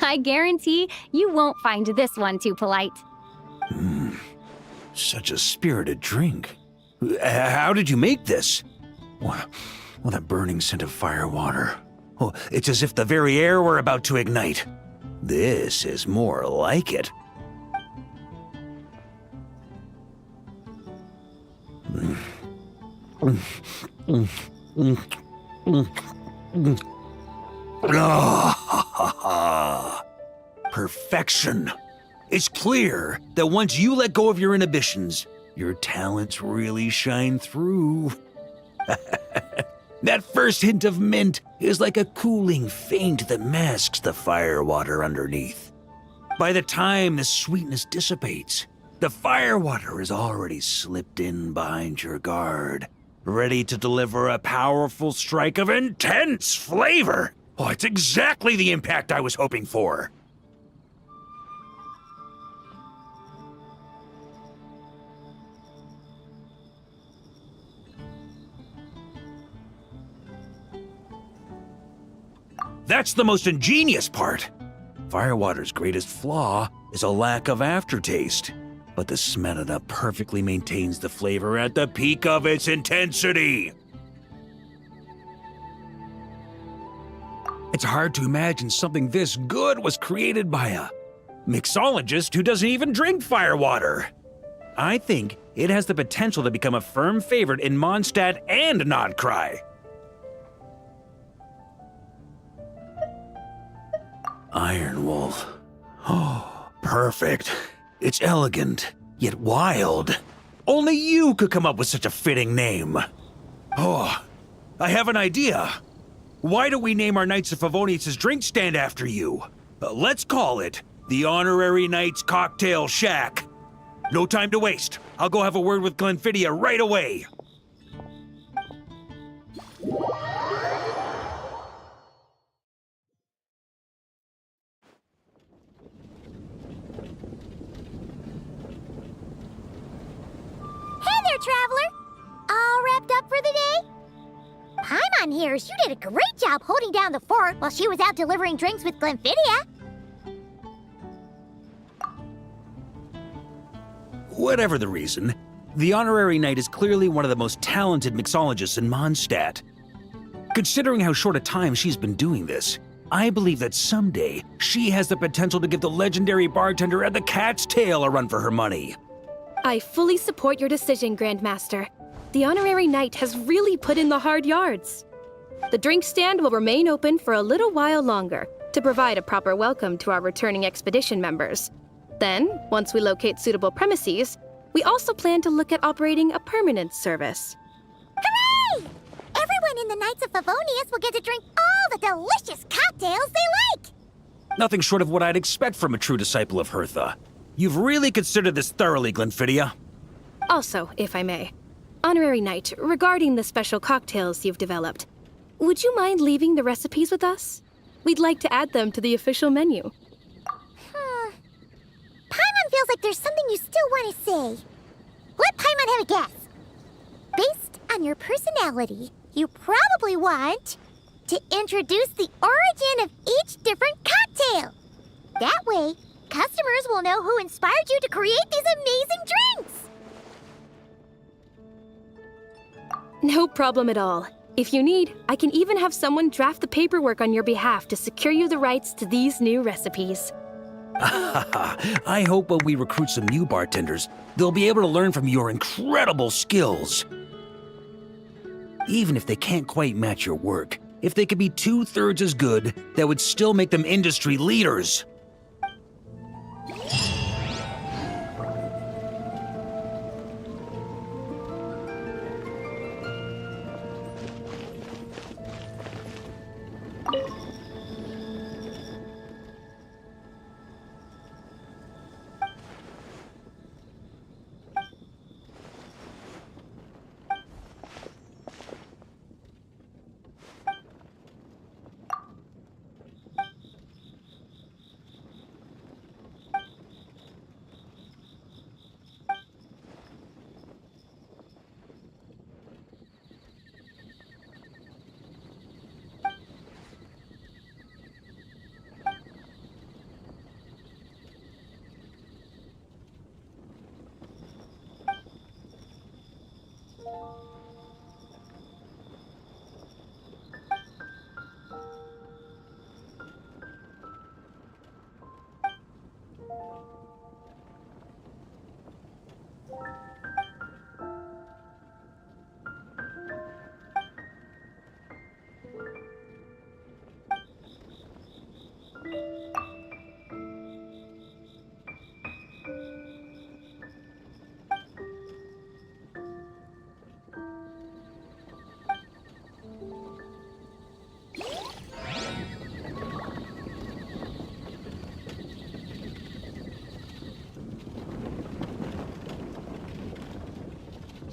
B: I guarantee you won't find this one too polite.
E: Such a spirited drink. How did you make this? Well, that burning scent of firewater. Oh, it's as if the very air were about to ignite. This is more like it. Perfection. It's clear that once you let go of your inhibitions, your talents really shine through. That first hint of mint is like a cooling feint that masks the firewater underneath. By the time the sweetness dissipates, the firewater is already slipped in behind your guard, ready to deliver a powerful strike of intense flavor. Oh, it's exactly the impact I was hoping for. That's the most ingenious part. Firewater's greatest flaw is a lack of aftertaste, but the Smedina perfectly maintains the flavor at the peak of its intensity. It's hard to imagine something this good was created by a mixologist who doesn't even drink firewater. I think it has the potential to become a firm favorite in Mondstadt and Nodcry. Iron Wolf. Oh, perfect. It's elegant, yet wild. Only you could come up with such a fitting name. Oh, I have an idea. Why don't we name our Knights of Favonius' drink stand after you? Let's call it the Honorary Knights Cocktail Shack. No time to waste. I'll go have a word with Glenfidia right away.
D: Hey there, Traveler! All wrapped up for the day? Paimon hears you did a great job holding down the fort while she was out delivering drinks with Glenfidia.
E: Whatever the reason, the Honorary Knight is clearly one of the most talented mixologists in Mondstadt. Considering how short a time she's been doing this, I believe that someday she has the potential to give the legendary bartender at the Cat's Tail a run for her money.
F: I fully support your decision, Grandmaster. The Honorary Knight has really put in the hard yards. The drink stand will remain open for a little while longer to provide a proper welcome to our returning expedition members. Then, once we locate suitable premises, we also plan to look at operating a permanent service.
D: Hooray! Everyone in the Knights of Favonius will get to drink all the delicious cocktails they like!
E: Nothing short of what I'd expect from a true disciple of Hertha. You've really considered this thoroughly, Glenfidia.
F: Also, if I may, Honorary Knight, regarding the special cocktails you've developed, would you mind leaving the recipes with us? We'd like to add them to the official menu.
D: Paimon feels like there's something you still want to say. Let Paimon have a guess. Based on your personality, you probably want to introduce the origin of each different cocktail. That way, customers will know who inspired you to create these amazing drinks.
F: No problem at all. If you need, I can even have someone draft the paperwork on your behalf to secure you the rights to these new recipes.
E: I hope when we recruit some new bartenders, they'll be able to learn from your incredible skills. Even if they can't quite match your work, if they could be 2/3 as good, that would still make them industry leaders.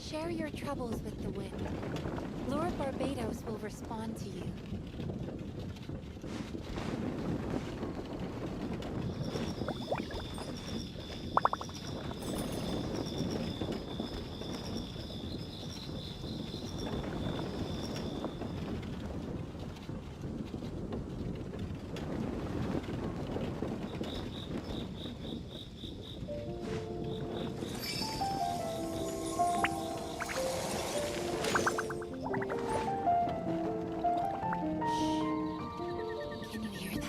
G: Share your troubles with the wind. Lord Barbados will respond to you. Can you hear that?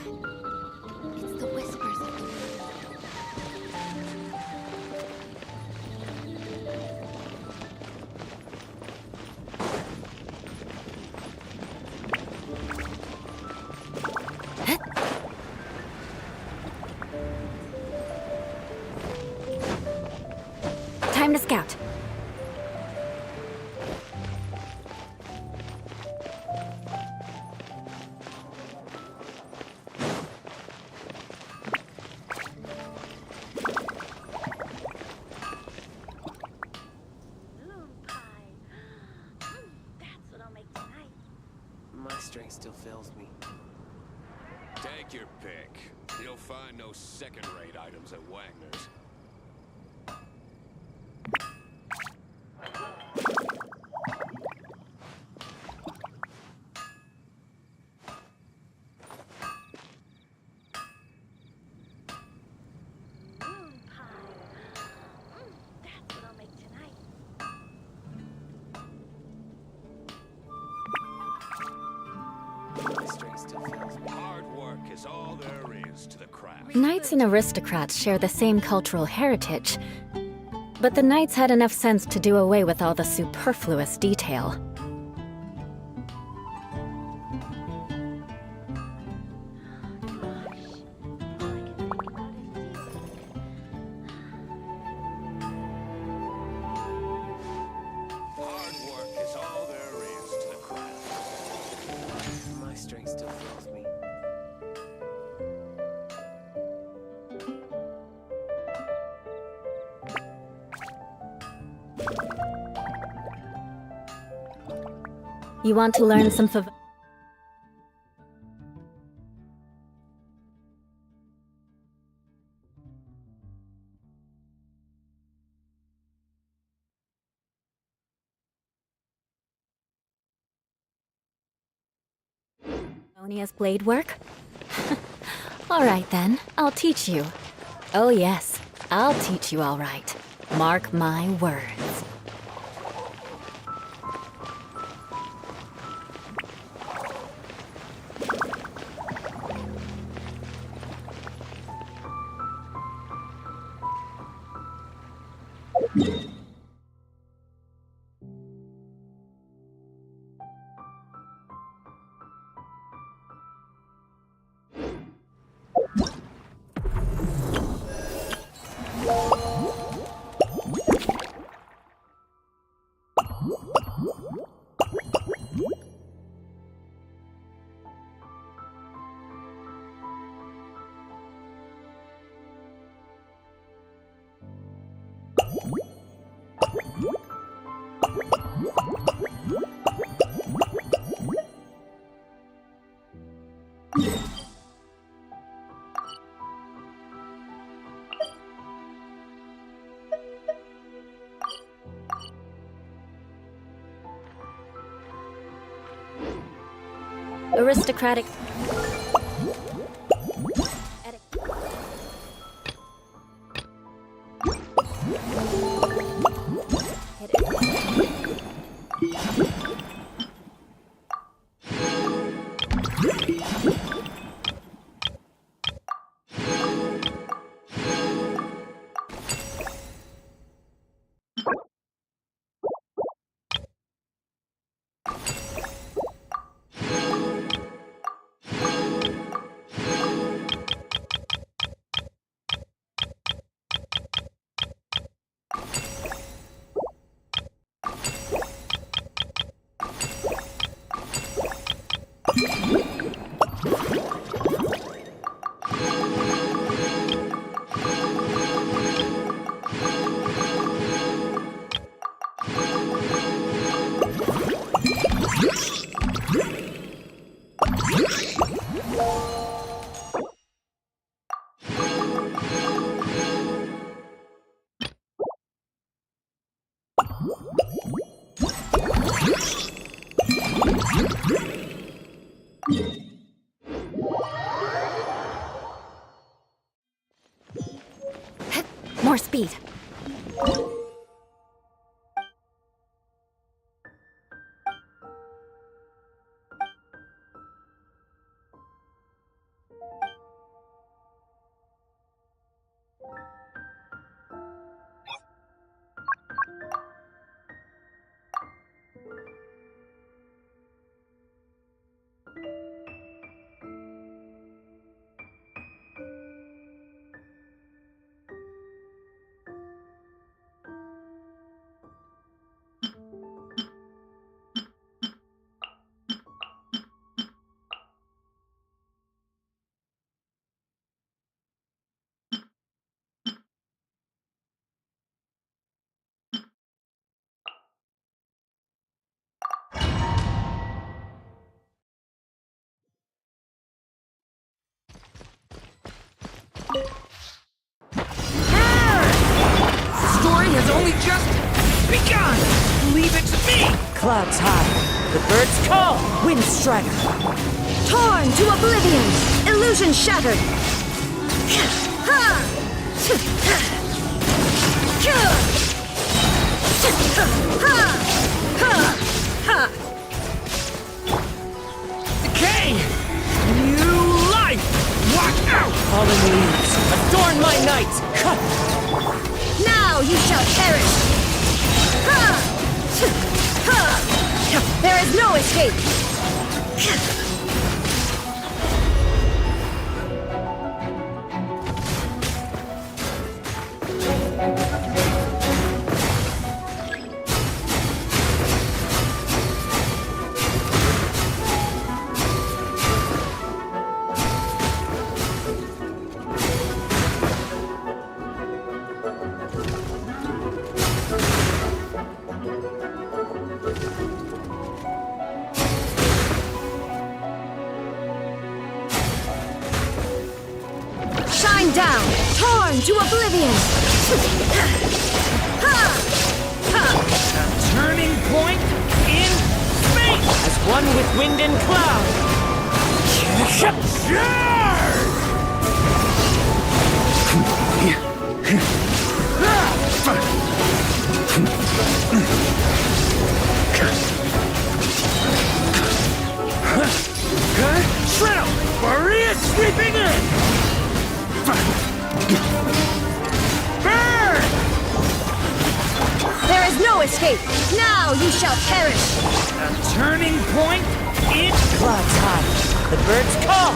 G: It's the whispers of the wind.
A: Time to scout.
H: still fails me.
I: Take your pick. You'll find no second-rate items at Wagner's.
D: Moon pie. That's what I'll make tonight.
H: My strength still fails me.
I: Hard work is all there is to the craft.
A: Knights and aristocrats share the same cultural heritage, but the knights had enough sense to do away with all the superfluous detail.
I: Hard work is all there is to the craft.
H: My strength still fails me.
A: You want to learn some Favonia's blade work? All right then, I'll teach you. Oh yes, I'll teach you all right. Mark my words. Aristocratic. More speed.
J: Clouds high. The birds call. Wind strider.
C: Torn to oblivion! Illusion shattered!
J: Decay! New life! Walk out! Fallen leaves, adorn my night!
C: Now you shall perish! There is no escape! Shine down, torn to oblivion!
J: A turning point in space! As one with wind and cloud! Shrill! Maria sweeping in! Burn!
C: There is no escape! Now you shall perish!
J: A turning point in clouds high. The birds call.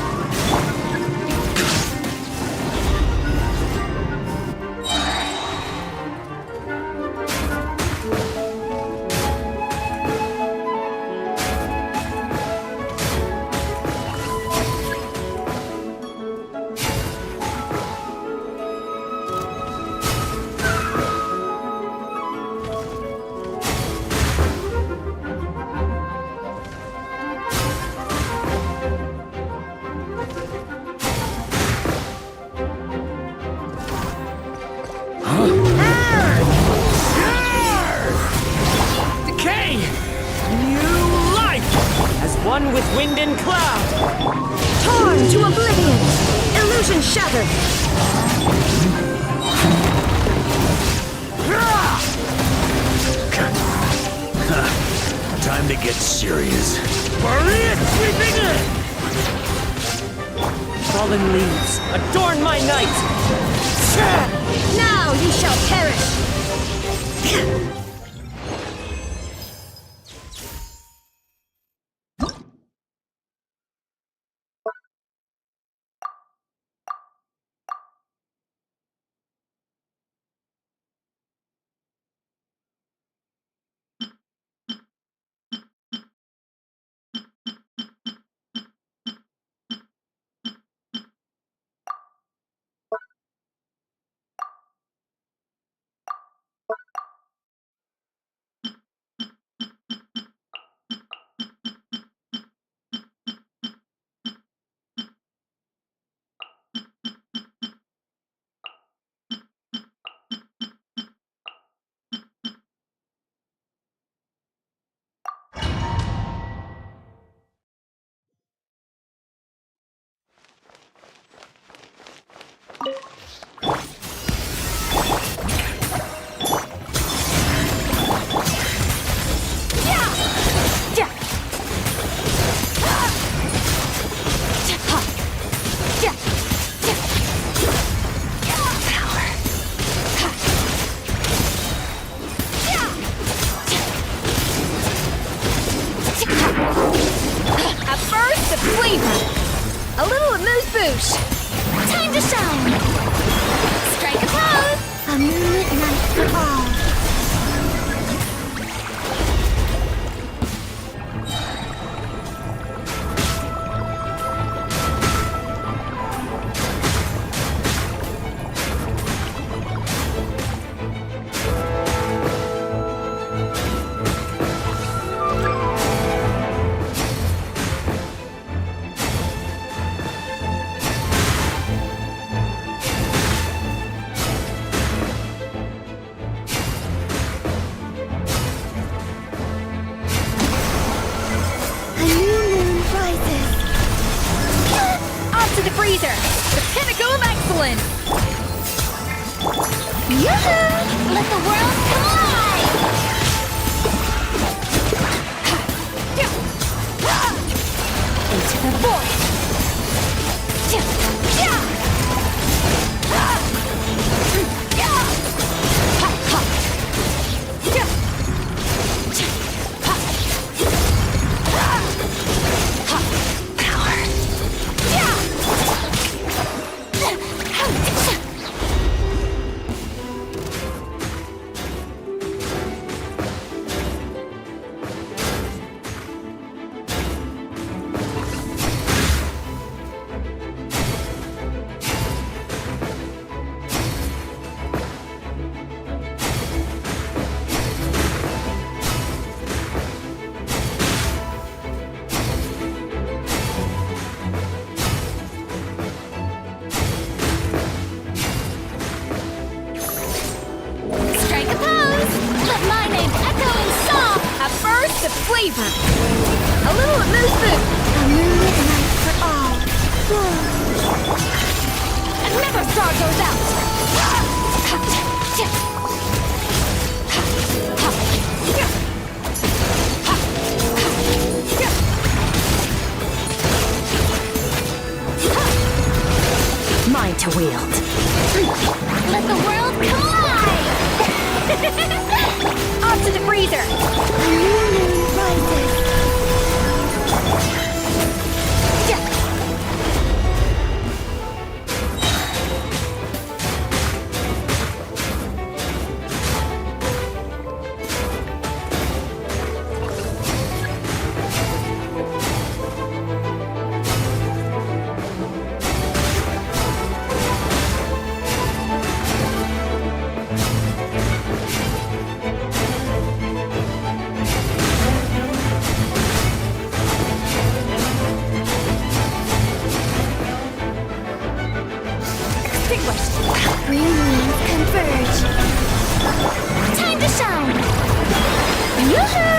J: Decay! New life! As one with wind and cloud!
C: Torn to oblivion! Illusion shattered!
E: Time to get serious.
J: Maria sweeping in! Fallen leaves, adorn my night!
C: Now you shall perish! A little amuse-bouche. Time to shine. Strike a pose. A moonlit night for all.
B: freezer! The pinnacle of excellence!
D: Yoo-hoo! Let the world collide!
B: Into the void!
D: Strike a pose! Let my name echo in song!
B: A burst of flavor! A little amusement!
D: A moonlit night for all.
B: And never star goes out!
A: Mine to wield.
D: Let the world collide!
B: Off to the freezer!
D: A new moon rises. Green wings converge. Time to shine! Yoo-hoo!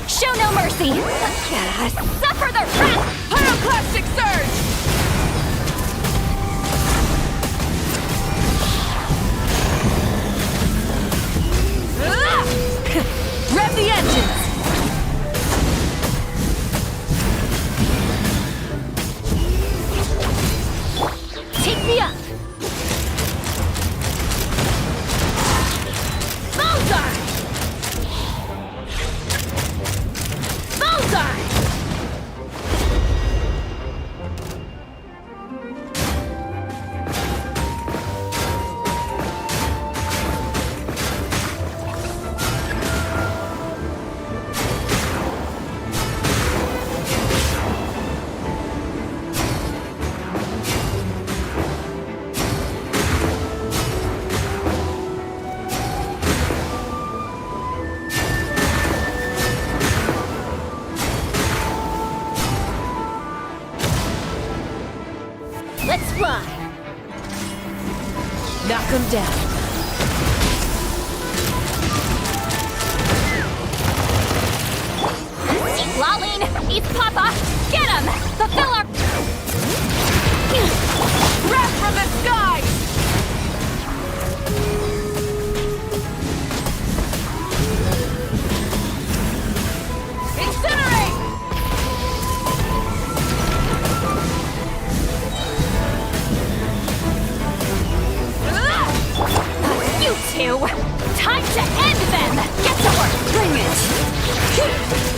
B: Show no mercy! Suffer the wrath! Pyroclastic surge! Rev the engines! Take me up! Bullseye! Bullseye!
D: Let's fly!
B: Knock him down. Lumine! Eat Papa! Get him! Fulfill our... Wrath from the sky! Incinerate! You two! Time to end them! Get to work! Bring it!